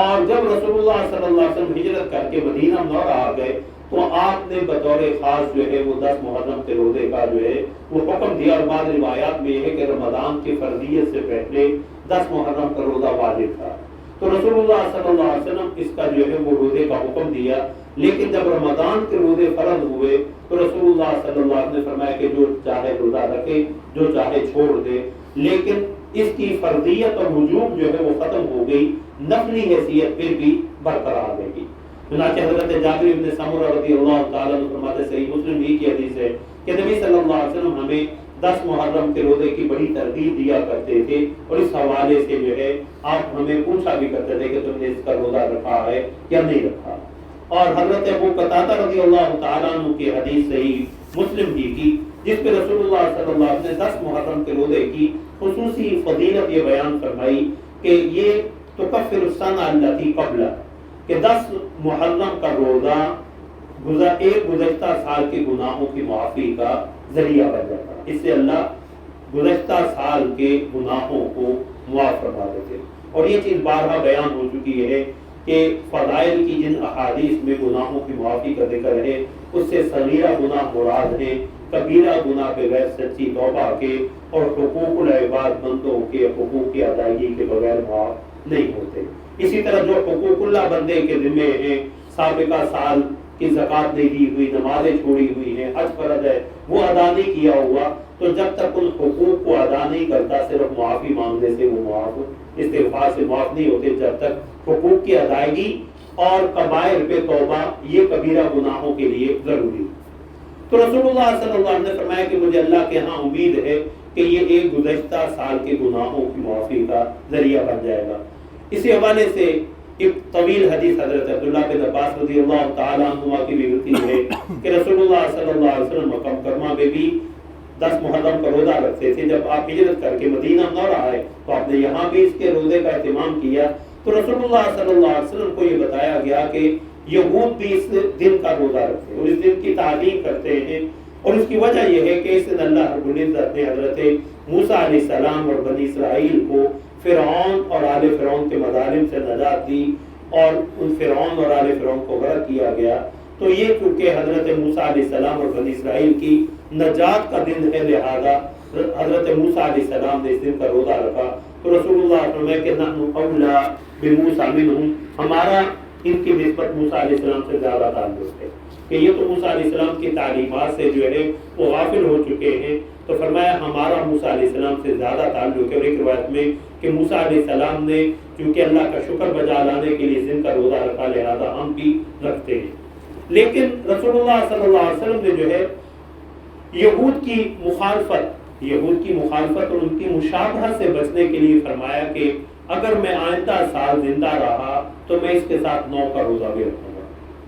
اور جب رسول اللہ صلی اللہ علیہ وسلم ہجرت کر کے مدینہ منورہ آ گئے تو آپ نے بطور خاص جو ہے وہ 10 محرم کے روزے کا جو ہے وہ حکم دیا، اور بعض روایات میں یہ ہے کہ رمضان کی فرضیت سے پہلے 10 محرم کا روزہ واجب تھا۔ تو رسول اللہ صلی اللہ علیہ وسلم اس کا جو ہے وہ روزے کا حکم دیا، لیکن جب رمضان کے روزے فرض ہوئے تو رسول اللہ صلی اللہ علیہ وسلم نے فرمایا کہ جو چاہے روزہ رکھے، جو چاہے چھوڑ دے، لیکن اس کی فرضیت اور وجوب جو ہے وہ ختم ہو گئی، نفلی حیثیت پھر بھی برقرار رہے گی۔ چنانچہ حضرت جابر بن سمرہ رضی اللہ تعالیٰ عنہ فرماتے، صحیح مسلم ہی کی حدیث ہے کہ نبی صلی اللہ علیہ وسلم ہمیں 10 محرم کے روزے کی بڑی ترغیب دیا کرتے تھے، اور اس حوالے سے جو ہے آپ ہمیں پوچھا بھی کرتے تھے کہ تم نے اس کا روزہ رکھا ہے یا نہیں رکھا۔ اور حضرت ابو قتادہ رضی اللہ تعالیٰ عنہ کی حدیث صحیح مسلم جی کی، جس پہ رسول اللہ صلی اللہ علیہ وسلم نے 10 محرم کے روزے کی خصوصی فضیلت یہ بیان فرمائی کہ یہ تکفر السنہ التی قبلہ، کہ 10 محرم کا روزہ ایک گزشتہ سال کے گناہوں کی معافی کا ذریعہ بن جاتا ہے، اس سے اللہ گزشتہ سال کے گناہوں کو معاف فرما دیتے ہیں۔ اور یہ چیز بارہا بیان ہو چکی ہے کہ فضائل کی جن احادیث میں گناہوں کی معافی کا ذکر ہے اس سے صغیرہ گناہ مراد ہیں، کبیرہ گناہ بغیر سچی توبہ کے اور حقوق العباد بندوں کے حقوق کی ادائیگی کے بغیر معاف نہیں ہوتے۔ اسی طرح جو حقوق اللہ بندے کے ذمے ہیں، سابقہ سال کی زکوٰۃ نہیں دی ہوئی، نمازیں چھوڑی ہوئی ہیں، حج فرض ہے، وہ ادا نہیں کیا ہوا، تو جب تک ان حقوق کو ادا نہیں کرتا صرف معافی مانگنے سے وہ معاف، استغفار سے معاف نہیں ہوتے جب تک حقوق کی ادائیگی اور کبائر پہ توبہ یہ کبیرہ گناہوں کے لیے ضروری۔ تو رسول اللہ صلی اللہ علیہ وسلم نے فرمایا کہ مجھے اللہ کے ہاں امید ہے کہ یہ ایک گزشتہ سال کے گناہوں کی معافی کا ذریعہ بن جائے گا۔ اسی حوالے سے ایک طویل حدیث حضرت عبداللہ بن عباس رضی اللہ تعالیٰ عنہما کی بھی ملتی ہے کہ رسول اللہ صلی اللہ علیہ وسلم مکہ مکرمہ میں بھی 10 محرم کا روزہ رکھتے تھے۔ جب آپ ہجرت کر کے مدینہ منورہ آئے تو آپ نے یہاں بھی اس کے روزے کا اہتمام کیا، تو رسول اللہ صلی اللہ علیہ وسلم کو یہ بتایا گیا کہ یہود بھی اس دن کا روزہ رکھتے ہیں اور اس دن کی تعظیم کرتے ہیں، اور اس کی وجہ یہ ہے کہ اس دن اللہ رب العزت نے حضرت موسیٰ علیہ السلام اور بنی اسرائیل کو فرعون اور آل فرعون کے مظالم سے نجات دی اور ان فرعون اور آل فرعون کو غرق کیا گیا۔ تو یہ چونکہ حضرت موسیٰ علیہ السلام اور بنی اسرائیل کی نجات کا دن ہے، لہذا حضرت موسیٰ علیہ السلام نے اس دن کا روزہ رکھا۔ تو رسول اللہ صلی اللہ علیہ وسلم کہ نحن اولا بموسیٰ منہم، ہمارا ان کی نسبت موسیٰ علیہ السلام سے زیادہ تعلق ہے کہ یہ تو موسیٰ علیہ السلام کی تعلیمات سے جو ہے وہ غافل ہو چکے ہیں، تو فرمایا ہمارا موسیٰ علیہ السلام سے زیادہ تعلق ہے۔ اور ایک روایت میں کہ موسیٰ علیہ السلام نے چونکہ اللہ کا شکر بجا لانے کے لیے اس دن کا روزہ رکھا، لہذا ہم بھی رکھتے ہیں۔ لیکن رسول اللہ صلی اللہ علیہ وسلم نے جو ہے یہود کی مخالفت اور ان کی مشابہت سے بچنے کے لیے فرمایا کہ اگر میں آئندہ سال زندہ رہا تو میں اس کے ساتھ 9 کا روزہ بھی رکھوں گا،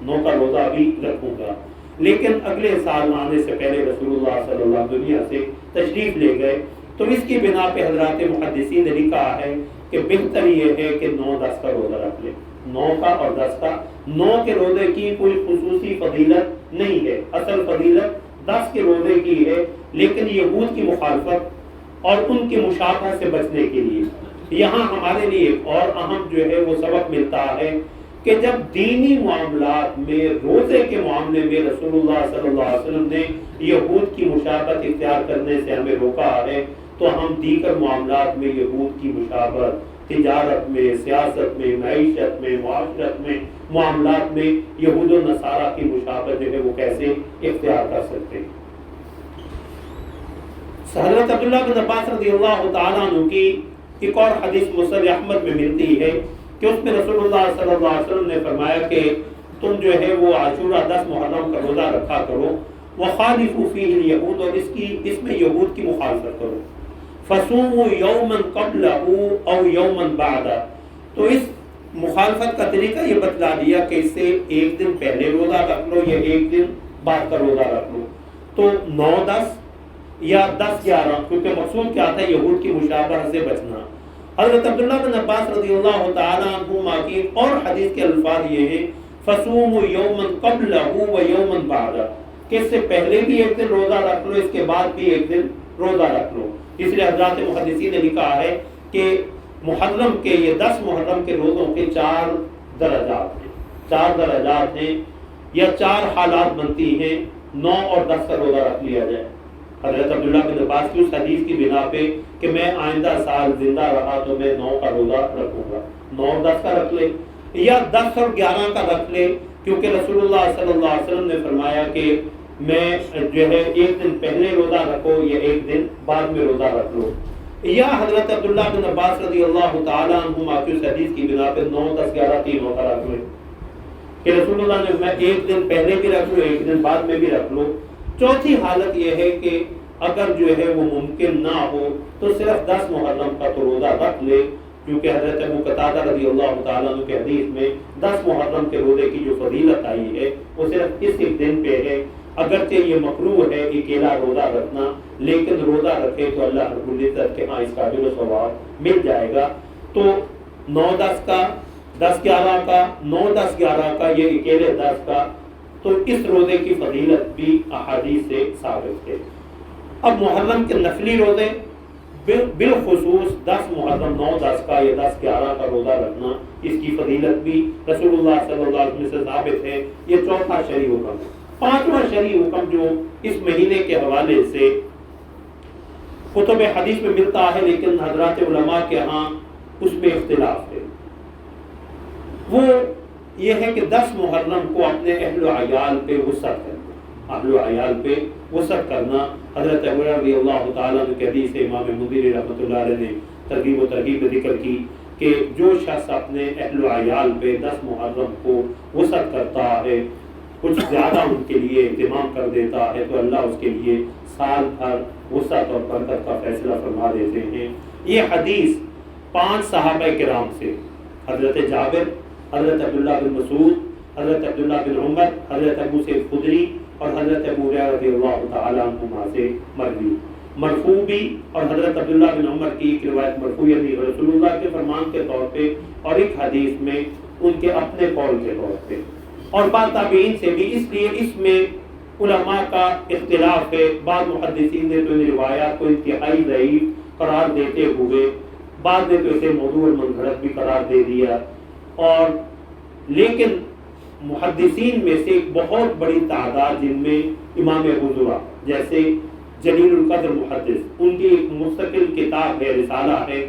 9 کا روزہ بھی رکھوں گا۔ لیکن اگلے سال آنے سے پہلے رسول اللہ صلی اللہ علیہ وسلم دنیا سے تشریف لے گئے، تو اس کی بنا پہ حضرات محدثین نے لکھا ہے کہ بہتر یہ ہے کہ 9-10 کا روزہ رکھ لے، 9 کا اور 10 کا۔ 9 کے روزے کی کوئی خصوصی فضیلت نہیں ہے، اصل فضیلت 10 کے روزے کی ہے، لیکن یہود کی مخالفت اور ان کی مشابہت سے بچنے کے لیے یہاں ہمارے لیے ایک اور اہم جو ہے وہ سبق ملتا ہے کہ جب دینی معاملات میں، روزے کے معاملے میں رسول اللہ صلی اللہ علیہ وسلم نے یہود کی مشابہت اختیار کرنے سے ہمیں روکا ہے، تو ہم دیگر معاملات میں یہود کی مشابہت، تجارت میں، سیاست میں، معیشت میں، معاشرت میں، معاملات میں یہود و نصارہ کی مشابہت جو ہے وہ کیسے اختیار کر سکتے ہیں۔ حضرت عبداللہ بن عباس رضی اللہ تعالیٰ عنہ کی ایک اور حدیث مسند احمد میں ملتی ہے کہ اس میں رسول اللہ صلی اللہ علیہ وسلم نے فرمایا کہ تم جو ہے وہ عاشورہ 10 محرم کا روزہ رکھا کرو، وخالفوا فیہ الیہود، اور اس میں یہود کی مخالفت کرو، فصوموا یوما قبلہ او یوما بعدہ۔ تو اس مخالفت کا طریقہ یہ بتلا دیا کہ اس سے ایک دن پہلے روزہ رکھ لو یا ایک دن بعد کا روزہ رکھ لو، تو 9-10 یا 10-11، کیونکہ مقصود کیا تھا؟ یہود کی مشابہت سے بچنا۔ حضرت عبداللہ بن عباس رضی اللہ تعالیٰ عنہما کی اور حدیث کے الفاظ یہ ہیں فصوموا یوما قبلہ و یوما بعدہ، کہ اس سے پہلے بھی ایک دن روزہ رکھ لو، اس کے بعد بھی ایک دن روزہ رکھ لو۔ اس لیے حضرات محدثین نے لکھا ہے کہ محرم کے یہ 10 محرم کے روزوں کے 4 درجات ہیں، 4 درجات ہیں یا 4 حالات بنتی ہیں 9 اور 10 کا روزہ رکھ لیا جائے۔ حضرت عبداللہ بن عباس کی اس حدیث کی بنا پہ کہ میں آئندہ سال زندہ رہا تو میں 9 کا روزہ رکھوں گا، 9 اور 10 کا رکھ لے یا 10 اور 11 کا رکھ لے، کیونکہ رسول اللہ صلی اللہ علیہ وسلم نے فرمایا کہ میں جو ہے ایک دن پہلے روزہ رکھو یا ایک دن بعد میں روزہ رکھ لو، یا حضرت عبداللہ بن عباس رضی اللہ تعالیٰ عنہما کی اس حدیث کی بنا پہ 9, 10, 11 تینوں کا رکھ لے کہ رسول اللہ نے میں ایک دن پہلے بھی رکھ لو ایک دن بعد میں بھی رکھ لو۔ چوتھی حالت یہ ہے کہ اگر جو ہے وہ ممکن نہ ہو تو صرف 10 محرم کا تو روزہ رکھ لے، کیونکہ حضرت ابو قتادہ رضی اللہ تعالیٰ عنہ کے حدیث میں 10 محرم کے روزے کی جو فضیلت آئی ہے وہ صرف اس ایک دن پہ ہے. اگرچہ یہ مکروہ ہے اکیلا روزہ رکھنا، لیکن روزہ رکھے تو اللہ رب العزت کے ہاں اس کا اجر و ثواب مل جائے گا. تو 9-10 کا، 10-11 کا، 9-10-11 کا، یہ اکیلے 10 کا، تو اس روزے کی فضیلت بھی احادیث سے ثابت ہے. اب محرم کے نفلی روزے بالخصوص 10 محرم 9-10 کا یا 10-11 کا روزہ رکھنا، اس کی فضیلت بھی رسول اللہ صلی اللہ علیہ وسلم سے ثابت ہے. یہ چوتھا شرعی حکم ہے. پانچواں شرعی حکم جو اس مہینے کے حوالے سے کتب حدیث میں ملتا ہے لیکن حضرات علماء کے ہاں اس میں اختلاف ہے، وہ یہ ہے کہ 10 محرم کو اپنے اہل و عیال پہ وسعت کرنا. اہل و عیال پہ وسعت کرنا. حضرت ابو رضی اللہ تعالیٰ عنہ کے حدیث سے امام مدیری رحمۃ اللہ علیہ نے ترغیب و ترغیب میں ذکر کی کہ جو شخص اپنے اہل و عیال پہ 10 محرم کو وسعت کرتا ہے، کچھ زیادہ ان کے لیے اہتمام کر دیتا ہے، تو اللہ اس کے لیے سال بھر وسعت اور برکت کا فیصلہ فرما دیتے ہیں. یہ حدیث 5 صحابہ کرام سے، حضرت جابر، حضرت عبداللہ بن مسعود، حضرت عبداللہ بن عمر، حضرت ابو سعید خدری اور حضرت ابو ہریرہ رضی اللہ تعالیٰ عنہما سے مروی. مرفوع بھی، اور حضرت عبداللہ بن عمر کی ایک روایت مرفوع یعنی رسول اللہ کے فرمان کے طور پہ، اور ایک حدیث میں ان کے اپنے قول کے طور پہ، اور بعض تابعین سے بھی. اس لیے اس میں علماء کا اختلاف ہے. بعض محدثین نے تو ان روایات کو انتہائی ضعیف قرار دیتے ہوئے، بعض نے تو اسے موضوع المنگھڑت بھی قرار دے دیا. اور لیکن محدثین میں سے ایک بہت بڑی تعداد، جن میں امام ابو زرع جیسے جلیل القدر محدث، ان کی ایک مستقل کتاب ہے، رسالہ ہے،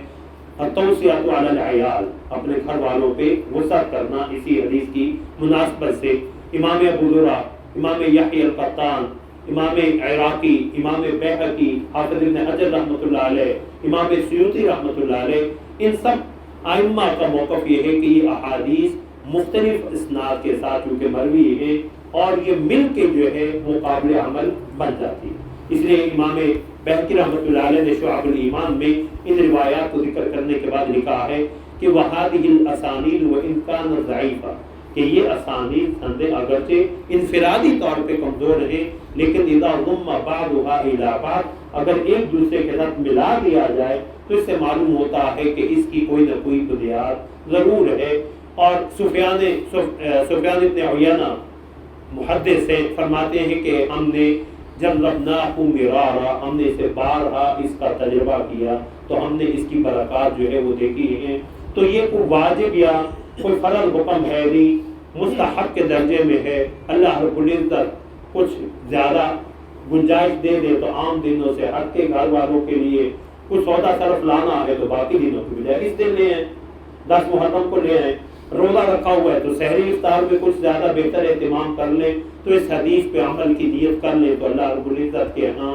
التوصیۃ علی العیال، اپنے گھر والوں پہ وسعت کرنا اسی حدیث کی مناسبت سے. امام ابو زرع، امام یحیی القطان، امام عراقی، امام بیہقی، حافظ ابن حجر رحمۃ اللہ علیہ، امام سیوطی رحمۃ اللہ علیہ، ان سب ائمہ کا موقف یہ ہے کہ یہ احادیث مختلف اسناد کے ساتھ چونکہ مروی ہیں اور یہ مل کے جو ہے وہ قابل عمل بن جاتی. اس لیے امام بیہقی رحمۃ اللہ علیہ نے شعب الایمان میں ان روایات کو ذکر کرنے کے بعد لکھا ہے کہ وَهَذِهِ الْأَسَانِيدُ وَإِنْ كَانَتْ ضَعِيفَةً، کہ یہ اسانید سندیں اگرچہ انفرادی طور پہ کمزور ہیں، لیکن اذا ضم بعضها الى بعض، اگر ایک دوسرے کے ساتھ ملا دیا جائے تو اس سے معلوم ہوتا ہے کہ اس کی کوئی نہ کوئی بنیاد ضرور ہے. اور سفیان ابن عیینہ محدث سے فرماتے ہیں کہ ہم نے جربناہ مرارا، ہم نے اسے بارہا اس کا تجربہ کیا تو ہم نے اس کی برکات جو ہے وہ دیکھی ہیں. تو یہ کوئی واجب یا کوئی فرض حکم ہے نہیں، مستحب کے درجے میں ہے. اللہ رب العزت کچھ زیادہ گنجائش دے دے تو عام دنوں سے ہٹ کے گھر والوں کے لیے کچھ سودا صرف لانا ہے تو باقی دنوں کی بجائے اس دن لے آئیں، 10 محرم کو لے آئیں. روزہ رکھا ہوا ہے تو سحری افطار میں کچھ زیادہ بہتر اہتمام کر لیں، تو اس حدیث پہ عمل کی نیت کر لیں تو اللہ رب العزت کے ہاں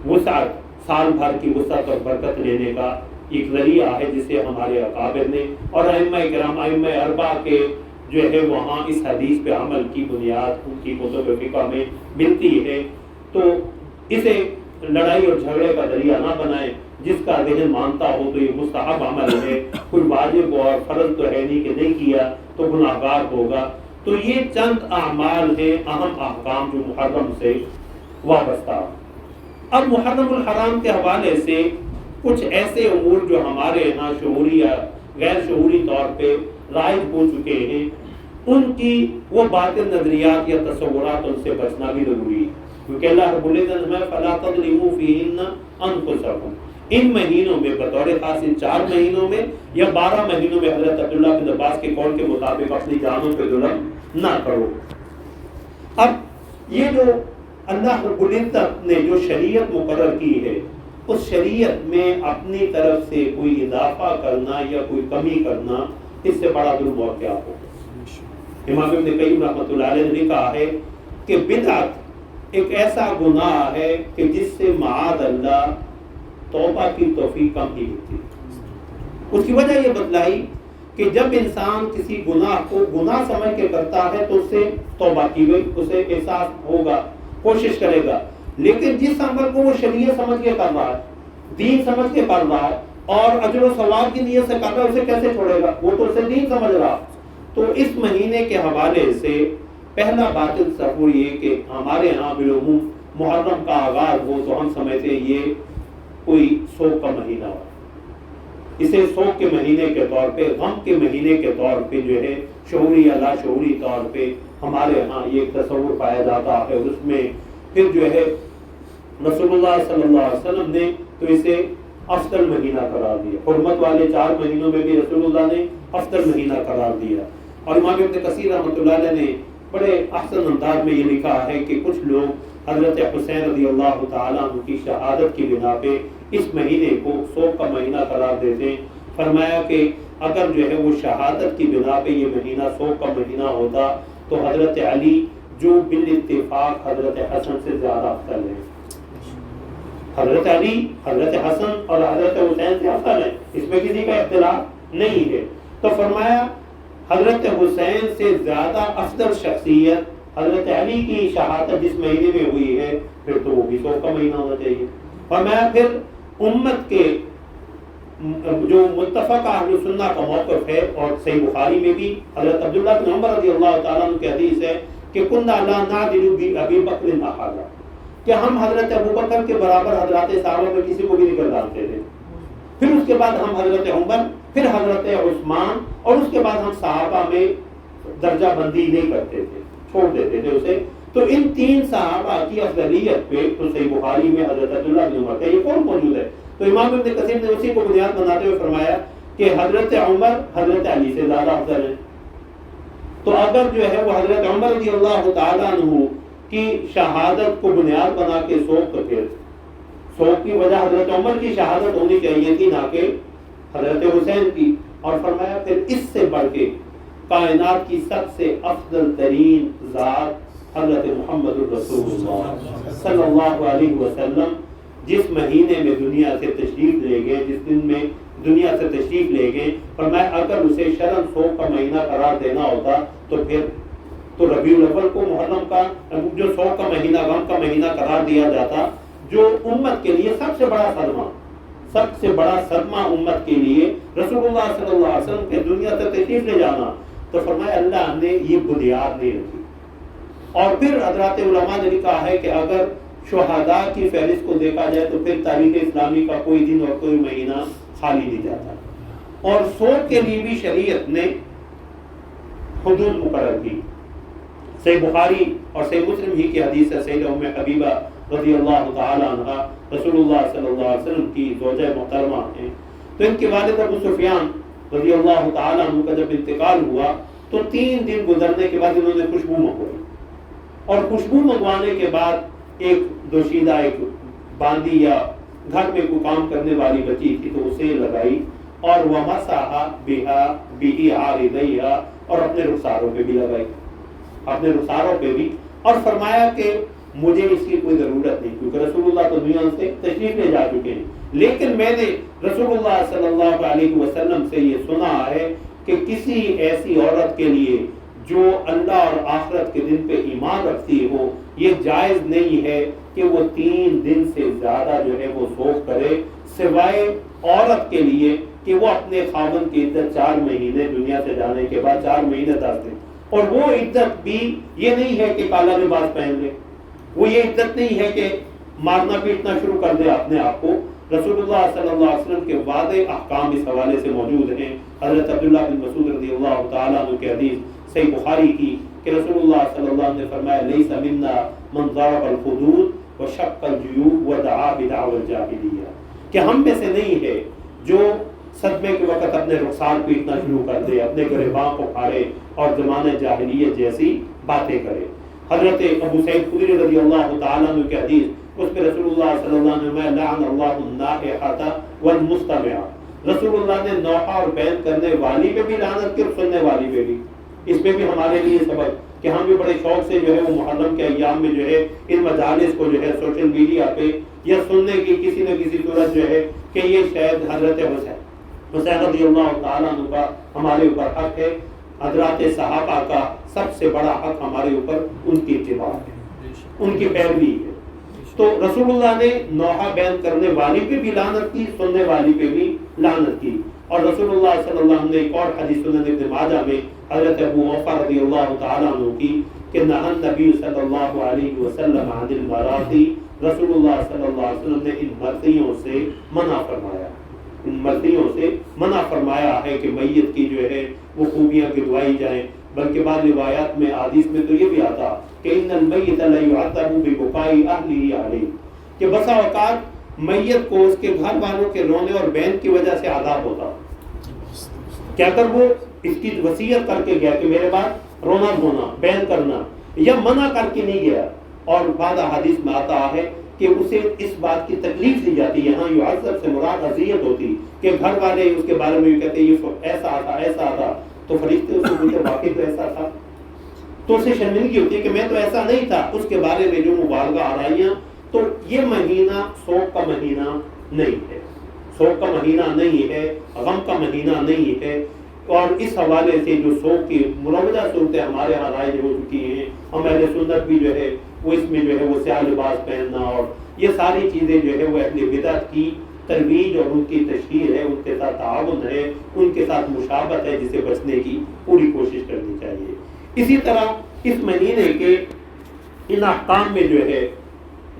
وسعت، سال بھر کی وسعت اور برکت لینے کا ایک ذریعہ ہے جسے ہمارے اکابر نے اور ائمہ کرام، ائمہ اربعہ کے جو ہے وہاں اس حدیث پہ عمل کی بنیاد ان کی کتب فقہ میں ملتی ہے. تو اسے لڑائی اور جھگڑے کا ذریعہ نہ بنائیں. جس کا ذہن مانتا ہو تو یہ مستحب عمل ہے، کوئی واجب اور فرض تو ہے نہیں کہ نہیں کیا تو گناہگار ہوگا. تو یہ چند اعمال ہیں، اہم احکام جو محرم سے وابستہ. اب محرم الحرام کے حوالے سے کچھ ایسے امور جو ہمارے یہاں شعوری یا غیر شعوری طور پہ رائج ہو چکے ہیں، ان کی وہ باطل نظریات یا تصورات ان سے بچنا بھی ضروری ہے، کیونکہ اللہ رب العزت میں فلا تظلموا فیہن انفسکم، ان مہینوں میں بطور خاص ان 4 مہینوں میں یا 12 مہینوں میں حضرت عبداللہ بن عباس کے قول کے مطابق اپنی جانوں پہ ظلم نہ کرو. اب یہ جو اللہ رب العزت نے جو شریعت مقرر کی ہے، اس شریعت میں اپنی طرف سے کوئی اضافہ کرنا یا کوئی کمی کرنا، اس سے بڑا ظلم اور کیا ہو. امام ابن قیم رحمۃ اللہ علیہ نے کہا ہے کہ بدعت ایک ایسا گناہ ہے کہ جس سے معاذ اللہ توبہ کی توفیق کم ہی ہوتی ہے. اس کی وجہ یہ بتلائی کہ جب انسان کسی گناہ کو گناہ سمجھ کے کرتا ہے تو اس سے توبہ کی گئی، اسے احساس ہوگا، کوشش کرے گا. لیکن جس عمل کو وہ شریعت سمجھ کے کر رہا ہے، دین سمجھ کے کر رہا ہے، اور اجر و ثواب کی نیت سے کر رہا ہے، اسے کیسے چھوڑے گا؟ وہ تو اسے دین سمجھ رہا۔ تو اس مہینے کے حوالے سے پہلا باطل تصور یہ کہ ہمارے ہاں بالعموم محرم کا آغاز ہو تو ہم سمجھتے ہیں یہ کوئی سوگ کا مہینہ ہو، اسے سوگ کے مہینے کے طور پہ، غم کے مہینے کے طور پہ جو ہے شعوری یا لاشعوری طور پہ ہمارے ہاں یہ ایک تصور پایا جاتا ہے۔ اور اس میں پھر جو ہے رسول اللہ صلی اللہ علیہ وسلم نے تو اسے افضل مہینہ قرار دیا، حرمت والے 4 مہینوں میں بھی رسول اللہ نے افضل مہینہ قرار دیا۔ اور امام ابن کثیر رحمۃ اللہ علیہ نے بڑے احسن انداز میں یہ لکھا ہے کہ کچھ لوگ حضرت حسین رضی اللہ تعالیٰ عنہ کی شہادت کی بنا پہ اس مہینے کو سوگ کا مہینہ قرار دیتے ہیں۔ فرمایا کہ اگر جو ہے وہ شہادت کی بنا پہ یہ مہینہ سوگ کا مہینہ ہوتا تو حضرت علی جو بالاتفاق حضرت حسن سے زیادہ افضل ہے، حضرت علی، حضرت حسن اور حضرت حسین سے افضل ہے، اس میں کسی کا اختلاف نہیں ہے۔ تو فرمایا حضرت حسین سے زیادہ افضل شخصیت حضرت علی کی شہادت جس مہینے میں ہوئی ہے پھر تو وہ بھی سوگ کا مہینہ ہونا چاہیے۔ فرمایا پھر امت کے جو متفق اہل سنہ کا موقف ہے، اور صحیح بخاری میں بھی حضرت عبداللہ بن عمر رضی اللہ تعالیٰ عنہ کی حدیث ہے کہ کنا لا نعدل بابی بکر احدا، کہ ہم حضرت ابو بکر کے برابر حضرات صحابہ میں کسی کو بھی نہیں گردانتے تھے، پھر اس کے بعد ہم حضرت عمر، پھر حضرت عثمان، اور اس کے بعد ہم صحابہ میں درجہ بندی نہیں کرتے تھے، چھوڑ دیتے تھے اسے۔ تو ان 3 صحابہ کی افضلیت پہ تو صحیح بخاری میں حضرت عبداللہ بن عمر کا یہ قول موجود ہے۔ تو امام ابن کثیر نے اسی کو بنیاد بناتے ہوئے فرمایا کہ حضرت عمر حضرت علی سے زیادہ افضل ہے۔ تو اگر جو ہے وہ حضرت عمر رضی اللہ تعالیٰ عنہ کی شہادت کو بنیاد بنا کے سوگ، تو پھر سوگ کی وجہ حضرت عمر کی شہادت ہونی چاہیے تھی، نہ کہ حضرت حسین کی۔ اور فرمایا پھر اس سے بڑھ کے کائنات کی سب سے افضل ترین ذات حضرت محمد الرسول اللہ صلی اللہ علیہ وسلم جس مہینے میں دنیا سے تشریف لے گئے، جس دن میں دنیا سے تشریف لے گئے، فرمایا اگر اسے شرم سوگ کا مہینہ قرار دینا ہوتا تو پھر تو ربیع الاول کو محرم کا جو سوگ کا مہینہ، غم کا مہینہ قرار دیا جاتا، جو امت کے لیے سب سے بڑا صدمہ، سب سے بڑا صدمہ امت کے لیے رسول اللہ صلی اللہ علیہ وسلم کے دنیا سے تشریف لے جانا۔ تو فرمایا اللہ نے یہ بنیاد نہیں رکھی۔ اور پھر حضرات علماء نے لکھا ہے کہ اگر شہداء کی فہرست کو دیکھا جائے تو پھر تاریخ اسلامی کا کوئی دن اور کوئی مہینہ خالی نہیں جاتا۔ اور سوگ کے لیے بھی شریعت نے حدود مقرر کی۔ صحیح بخاری اور صحیح مسلم ہی کی حدیث ہے، سیدہ ام حبیبہ رضی اللہ تعالی عنہ رسول اللہ صلی اللہ علیہ وسلم کی زوجہ محترمہ ہیں۔ تو ان کے والد ابو سفیان رضی اللہ تعالی عنہ کا جب انتقال ہوا تو 3 دن گزرنے کے بعد انہوں نے خوشبو منگوائی، اور خوشبو منگوانے کے بعد ایک دوشیدہ، ایک باندی یا گھر میں کوئی کام کرنے والی بچی تھی تو اسے لگائی، اور ومسح بها عارضیہا، اور اپنے رخساروں پہ بھی لگائی، اپنے رخساروں پہ بھی۔ اور فرمایا کہ مجھے اس کی کوئی ضرورت نہیں، کیونکہ رسول اللہ تو دنیا سے تشریف لے جا چکے ہیں، لیکن میں نے رسول اللہ صلی اللہ علیہ وسلم سے یہ سنا ہے کہ کسی ایسی عورت کے لیے جو اللہ اور آخرت کے دن پہ ایمان رکھتی ہو، یہ جائز نہیں ہے کہ وہ 3 دن سے زیادہ جو ہے وہ سوگ کرے، سوائے عورت کے لیے کہ وہ اپنے خاوند کی عدت 4 مہینے دنیا سے جانے کے بعد 4 مہینے 10 دن، اور وہ عدت بھی یہ نہیں ہے کہ کالا لباس پہن لے، وہ یہ عدت نہیں ہے کہ مارنا پیٹنا شروع کر دے اپنے آپ کو۔ رسول اللہ صلی اللہ علیہ وسلم کے واضح احکام اس حوالے سے موجود ہیں۔ حضرت عبداللہ بن مسعود رضی اللہ تعالیٰ عنہ کی حدیث صحیح بخاری کی کہ رسول اللہ صلی اللہ علیہ وسلم نے فرمایا لیس منا من ضرب الخدود وشق الجیوب ودعا بدعوى الجاہلیہ، کہ ہم میں سے نہیں ہے جو صدمے کے وقت اپنے رخسار پیٹنا شروع کر دے، اپنے گریباں کو پھاڑے اور زمانہ جاہلیت جیسی باتیں کرے۔ حضرت ابو سعید خدری رضی اللہ تعالیٰ عنہ کی حدیث، اس میں رسول اللہ صلی اللہ علیہ وسلم لعن اللہ النائحۃ والمستمع، رسول اللہ نے نوحہ اور بیان کرنے والی پہ بھی لعنت کی اور سننے والی پہ بھی۔ اس میں بھی ہمارے لیے سبق کہ ہم بھی بڑے شوق سے جو ہے وہ محرم کے ایام میں جو ہے ان مجالس کو جو ہے سوشل میڈیا پہ یا سننے کی کسی نہ کسی صورت جو ہے کہ یہ شاید حضرت حسین رضی اللہ تعالیٰ عنہ کا ہمارے اوپر حق ہے، حضرات صحابہ کا سب سے بڑا حق ہمارے اوپر ان کی اتباع ہے، ان کی پیروی ہے۔ تو رسول اللہ نے نوحہ بیان کرنے والی پہ بھی لعنت کی، سننے والی پہ بھی لعنت کی. اور رسول اللہ صلی اللہ علیہ وسلم نے ایک اور حدیث سنن ابن ماجہ میں حضرت ابو اوفا رضی اللہ تعالیٰ عنہ کی کہ نہى النبی صلی اللہ علیہ وسلم عن المراثی، رسول اللہ صلی اللہ علیہ وسلم نے ان مرثیوں سے منع فرمایا، ان مرثیوں سے منع فرمایا ہے کہ میت کی جو ہے وہ خوبیاں گنوائی جائیں. بلکہ بعض روایات میں حدیث میں تو یہ بھی آتا کہ ان المیت لا يعذب ببكاء اهله علیہ، کہ بسا اوقات میت کو اس کے گھر والوں کے رونے اور بین کی وجہ سے عذاب ہوتا کہ اگر وہ اس کی وصیت کر کے گیا کہ میرے بعد رونا دھونا بین کرنا، یا منع کر کے نہیں گیا. اور بعض حدیث میں آتا ہے کہ اسے اس بات کی تکلیف دی جاتی. یہاں یعذب سے مراد اذیت ہوتی کہ گھر والے اس کے بارے میں کہتے یہ ایسا تھا ایسا تھا، تو فرشتے اس کو پوچھتے واقعی تو ایسا تھا، تو اسے شرمندگی ہوتی ہے کہ میں تو ایسا نہیں تھا. اس کے بارے میں جو مبالغہ آرائیاں، تو یہ مہینہ سوگ کا مہینہ نہیں ہے، سوگ کا مہینہ نہیں ہے، غم کا مہینہ نہیں ہے. اور اس حوالے سے جو سوگ کی مروجہ صورتیں ہمارے یہاں رائج ہو چکی ہیں، ہم اہل سنت بھی جو ہے وہ اس میں جو ہے وہ سیاہ لباس پہننا اور یہ ساری چیزیں جو ہے وہ اہل بدعت کی ترویج اور ان کی تشہیر ہے، ان کے ساتھ تعاون ہے، ان کے ساتھ مشابہت ہے، جسے بچنے کی پوری کوشش کرنی چاہیے. اسی طرح اس مہینے کے ان احکام میں جو ہے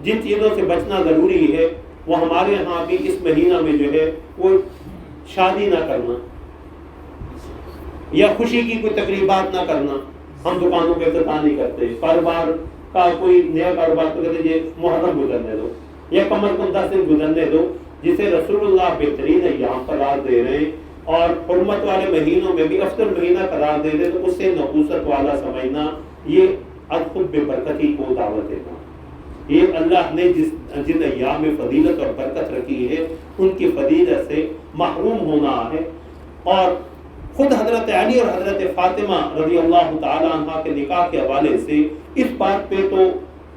جن چیزوں سے بچنا ضروری ہے، وہ ہمارے ہاں بھی اس مہینہ میں جو ہے وہ شادی نہ کرنا یا خوشی کی کوئی تقریبات نہ کرنا. ہم دکانوں پہ افتتاح نہیں کرتے، کاروبار کا کوئی نیا کاروبار تو کہتے ہیں محرم گزرنے دو یا کم از کم 10 دن گزرنے دو، جسے رسول اللہ بہترین ایام قرار دے رہے ہیں اور حرمت والے مہینوں میں بھی افضل مہینہ قرار دے رہے، تو اس سے نحوست والا سمجھنا یہ از خود بے برکتی کو دعوت دینا. یہ اللہ نے جن ایام میں فضیلت اور برکت رکھی ہے ان کی فضیلت سے محروم ہونا ہے. اور خود حضرت علی اور حضرت فاطمہ رضی اللہ تعالی عنہ کے نکاح کے حوالے سے اس بات پہ تو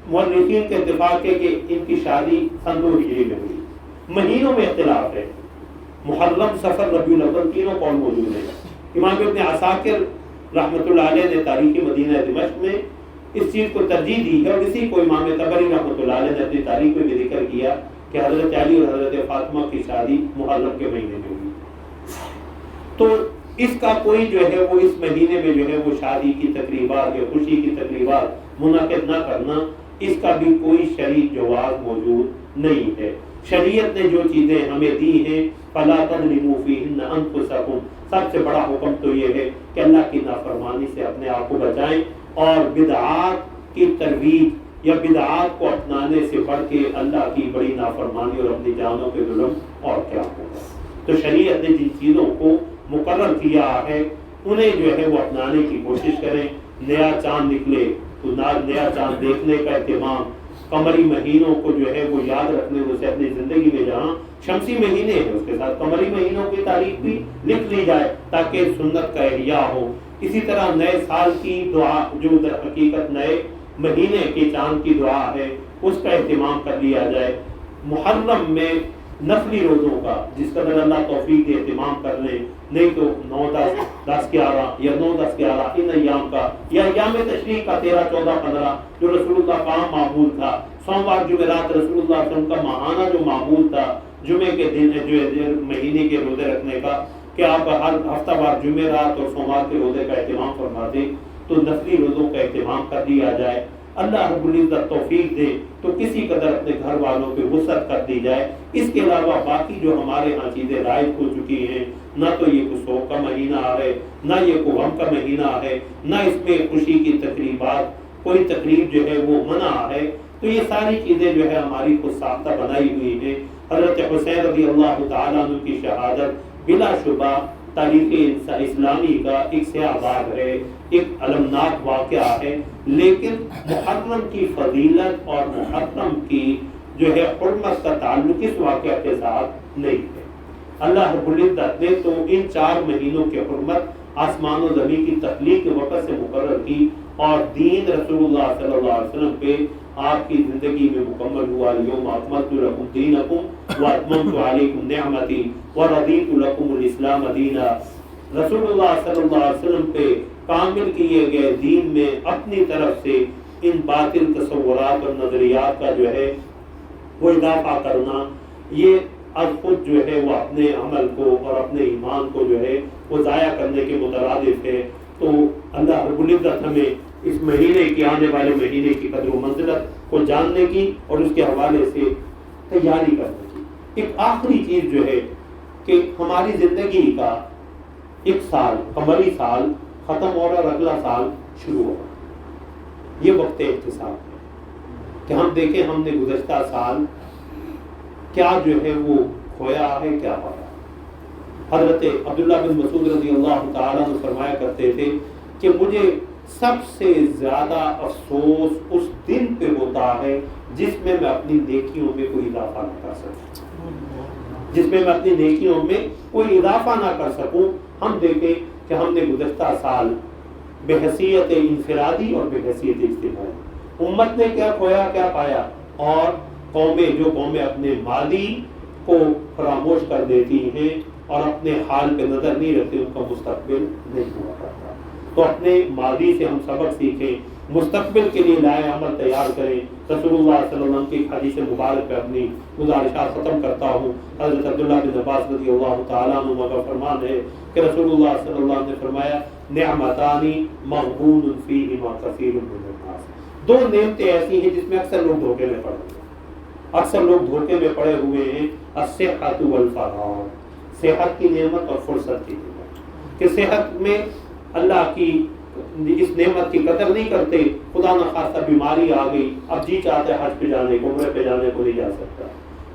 مورخین کے اتفاق ہے کہ ان کی شادی سن 2 ہجری میں ہوئی. مہینوں میں اختلاف ہے، محرم صفر ربیع الاول تینوں قول موجود ہیں. امام ابن عساکر رحمۃ اللہ علیہ نے تاریخ مدینہ دمشق میں اس چیز کو ترجیح دی ہے، اور اسی کو امام طبری رحمۃ اللہ علیہ نے اپنی تاریخ میں بھی ذکر کیا کہ حضرت علی اور حضرت فاطمہ کی شادی محرم کے مہینے میں ہوئی. تو اس کا کوئی جو ہے وہ اس مہینے میں جو ہے وہ شادی کی تقریبات یا خوشی کی تقریبات منعقد نہ کرنا، اس کا بھی کوئی شرعی جواز موجود نہیں ہے. شریعت نے جو چیزیں ہمیں دی ہیں فلا تظلموا فیہن انفسکم، سب سے بڑا حکم تو یہ ہے کہ اللہ کی نافرمانی سے اپنے آپ کو بچائیں، اور بدعات کی ترویج یا بدعات کو اپنانے سے بڑھ کے اللہ کی بڑی نافرمانی اور اپنی جانوں پہ ظلم اور کیا ہوگا. تو شریعت نے جن چیزوں کو مقرر کیا ہے انہیں جو ہے وہ اپنانے کی کوشش کریں. نیا چاند نکلے تو نیا چاند دیکھنے کا اہتمام، قمری مہینوں کو جو ہے وہ یاد رکھنے، اسے اپنی زندگی میں جہاں شمسی مہینے ہیں اس کے ساتھ قمری مہینوں کی تاریخ بھی لکھ لی جائے تاکہ سنت کا احیاء ہو. اسی طرح نئے سال کی دعا جو در حقیقت نئے مہینے کے چاند کی دعا ہے اس کا اہتمام کر لیا جائے. محرم میں نفلی روزوں کا جس کا اللہ توفیق دے اہتمام کر لیں، نہیں تو 9 10 11 یا 9 10 11 ان ایام کا یا ایام تشریق کا 13 14 15 جو رسول اللہ کا عام معمول تھا. سوموار جمعرات رسول اللہ صلی اللہ علیہ وسلم کا ماہانہ جو معمول تھا جمعے کے دن جو مہینے کے روزے رکھنے کا، کہ آپ ہر ہفتہ وار جمعرات اور سوموار کے روزے کا اہتمام فرماتے، تو نفلی روزوں کا اہتمام کر لیا جائے. اللہ رب العزت توفیق دے تو کسی قدر اپنے گھر والوں پہ وسعت کر دی جائے. اس کے علاوہ باقی جو ہمارے ہاں چیزیں رائج ہو چکی ہیں، نہ تو یہ کوئی سوگ کا مہینہ ہے، نہ یہ کوئی غم کا مہینہ ہے، نہ اس میں خوشی کی تقریبات، کوئی تقریب جو ہے وہ منع ہے، تو یہ ساری چیزیں جو ہے ہماری خود ساختہ بنائی ہوئی ہیں. حضرت حسین رضی اللہ تعالیٰ عنہ کی شہادت بلا شبہ تاریخ اسلامی کا ایک سیاہ باب ہے، ایک المناک واقعہ ہے، لیکن محرم کی فضیلت اور محرم کی جو ہے حرمت کا تعلق اس واقعہ کے ساتھ نہیں ہے. اللہ رب العزت نے تو ان 4 مہینوں کی حرمت آسمان و زمین کی تخلیق کے وقت سے مقرر کی، اور دین رسول اللہ صلی اللہ علیہ وسلم پہ آپ کی زندگی میں مکمل ہوا. اليوم اکملت لکم دینکم واتممت علیکم نعمتی ورضیت لکم الاسلام دینا. رسول اللہ صلی اللہ علیہ وسلم پہ کامل کیے گئے دین میں اپنی طرف سے ان باطل تصورات اور نظریات کا جو ہے وہ اضافہ کرنا، یہ از خود جو ہے وہ اپنے عمل کو اور اپنے ایمان کو جو ہے وہ ضائع کرنے کے مترادف ہے۔ تو اللہ رب العزت ہمیں اس مہینے کی، آنے والے مہینے کی قدر و منزلت کو جاننے کی اور اس کے حوالے سے تیاری کرنے کی۔ ایک آخری چیز جو ہے کہ ہماری زندگی کا ایک سال، قمری سال ختم ہو رہا اور اگلا سال شروع ہو رہا، یہ وقت احتساب ہے کہ ہم دیکھیں ہم نے گزشتہ سال کیا جو ہے وہ کھویا ہے، کیا پایا۔ حضرت عبداللہ بن مسعود رضی اللہ تعالیٰ عنہ فرمایا کرتے تھے کہ مجھے سب سے زیادہ افسوس اس دن پہ ہوتا ہے جس میں میں اپنی نیکیوں میں کوئی اضافہ نہ کر سکوں، جس میں اپنی نیکیوں میں کوئی اضافہ نہ کر سکوں۔ ہم دیکھیں کہ ہم نے گزشتہ سال بحیثیت انفرادی اور بحیثیت اجتماعی امت نے کیا کھویا، کیا پایا، اور جو قومیں اپنے ماضی کو فراموش کر دیتی ہیں اور اپنے حال پہ نظر نہیں رکھتے، ان کا مستقبل نہیں ہوا کرتا۔ تو اپنے ماضی سے ہم سبق سیکھیں، مستقبل کے لیے نئے عمل تیار کریں۔ رسول اللہ صلی اللہ علیہ وسلم کی حدیث مبارک پہ اپنی گزارشات ختم کرتا ہوں۔ حضرت عبداللہ بن عباس رضی اللہ تعالیٰ عنہ کا فرمان ہے کہ رسول اللہ صلی اللہ علیہ وسلم نے فرمایا نعمتان مغبون فیہما کثیر من الناس، دو نعمتیں ایسی ہیں جس میں اکثر لوگ دھوکے میں پڑے ہیں، اکثر لوگ دھوکے میں پڑے ہوئے ہیں۔ الصحۃ والفراغ، صحت کی نعمت اور فرصت کی نعمت، کہ صحت میں اللہ کی اس نعمت کی قدر نہیں کرتے، خدا نخواستہ بیماری آ گئی، اب جی چاہتا ہے حج پہ جانے کو، عمرے پہ جانے کو نہیں جا سکتا،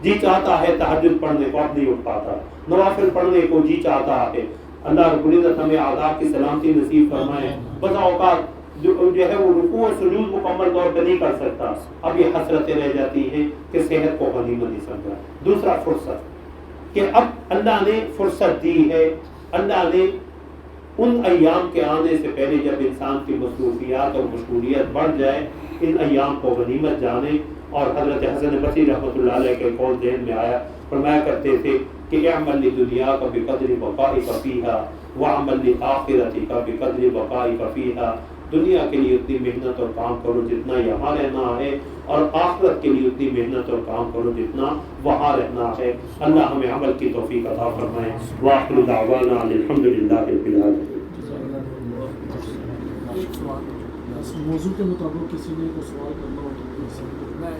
جی چاہتا ہے تہجد پڑھنے کو اب نہیں اٹھ پاتا، نوافل پڑھنے کو جی چاہتا ہے۔ اللہ رب العزت ہمیں آداب کی سلامتی نصیب فرمائے۔ بسا اوقات جو ہے وہ رکوع اور سجود مکمل طور پہ نہیں کر سکتا، اب یہ حسرتیں رہ جاتی ہیں کہ صحت کو غنیمت نہیں سمجھا۔ دوسرا فرصت، کہ اب اللہ نے فرصت دی ہے، اللہ نے ان ایام کے آنے سے پہلے جب انسان کی مصروفیات اور مشغولیت بڑھ جائے، ان ایام کو غنیمت جانے۔ اور حضرت حسن بصری رحمۃ اللہ علیہ کے قول ذہن میں آیا، فرمایا کرتے تھے کہ اعمل لدنیاک بقدر بقائک فیہا واعمل لآخرتک بقدر بقائک فیہا، دنیا کے لیے اتنی محنت اور کام کرو جتنا یہاں رہنا ہے، اور آخرت کے لیے اتنی محنت اور کام کرو جتنا وہاں رہنا ہے۔ اللہ ہمیں عمل کی توفیق عطا فرمائے۔ وآخر دعوانا الحمدللہ رب العالمین۔ موضوع کے مطابق کسی نے کوئی سوال کرنا ہو تو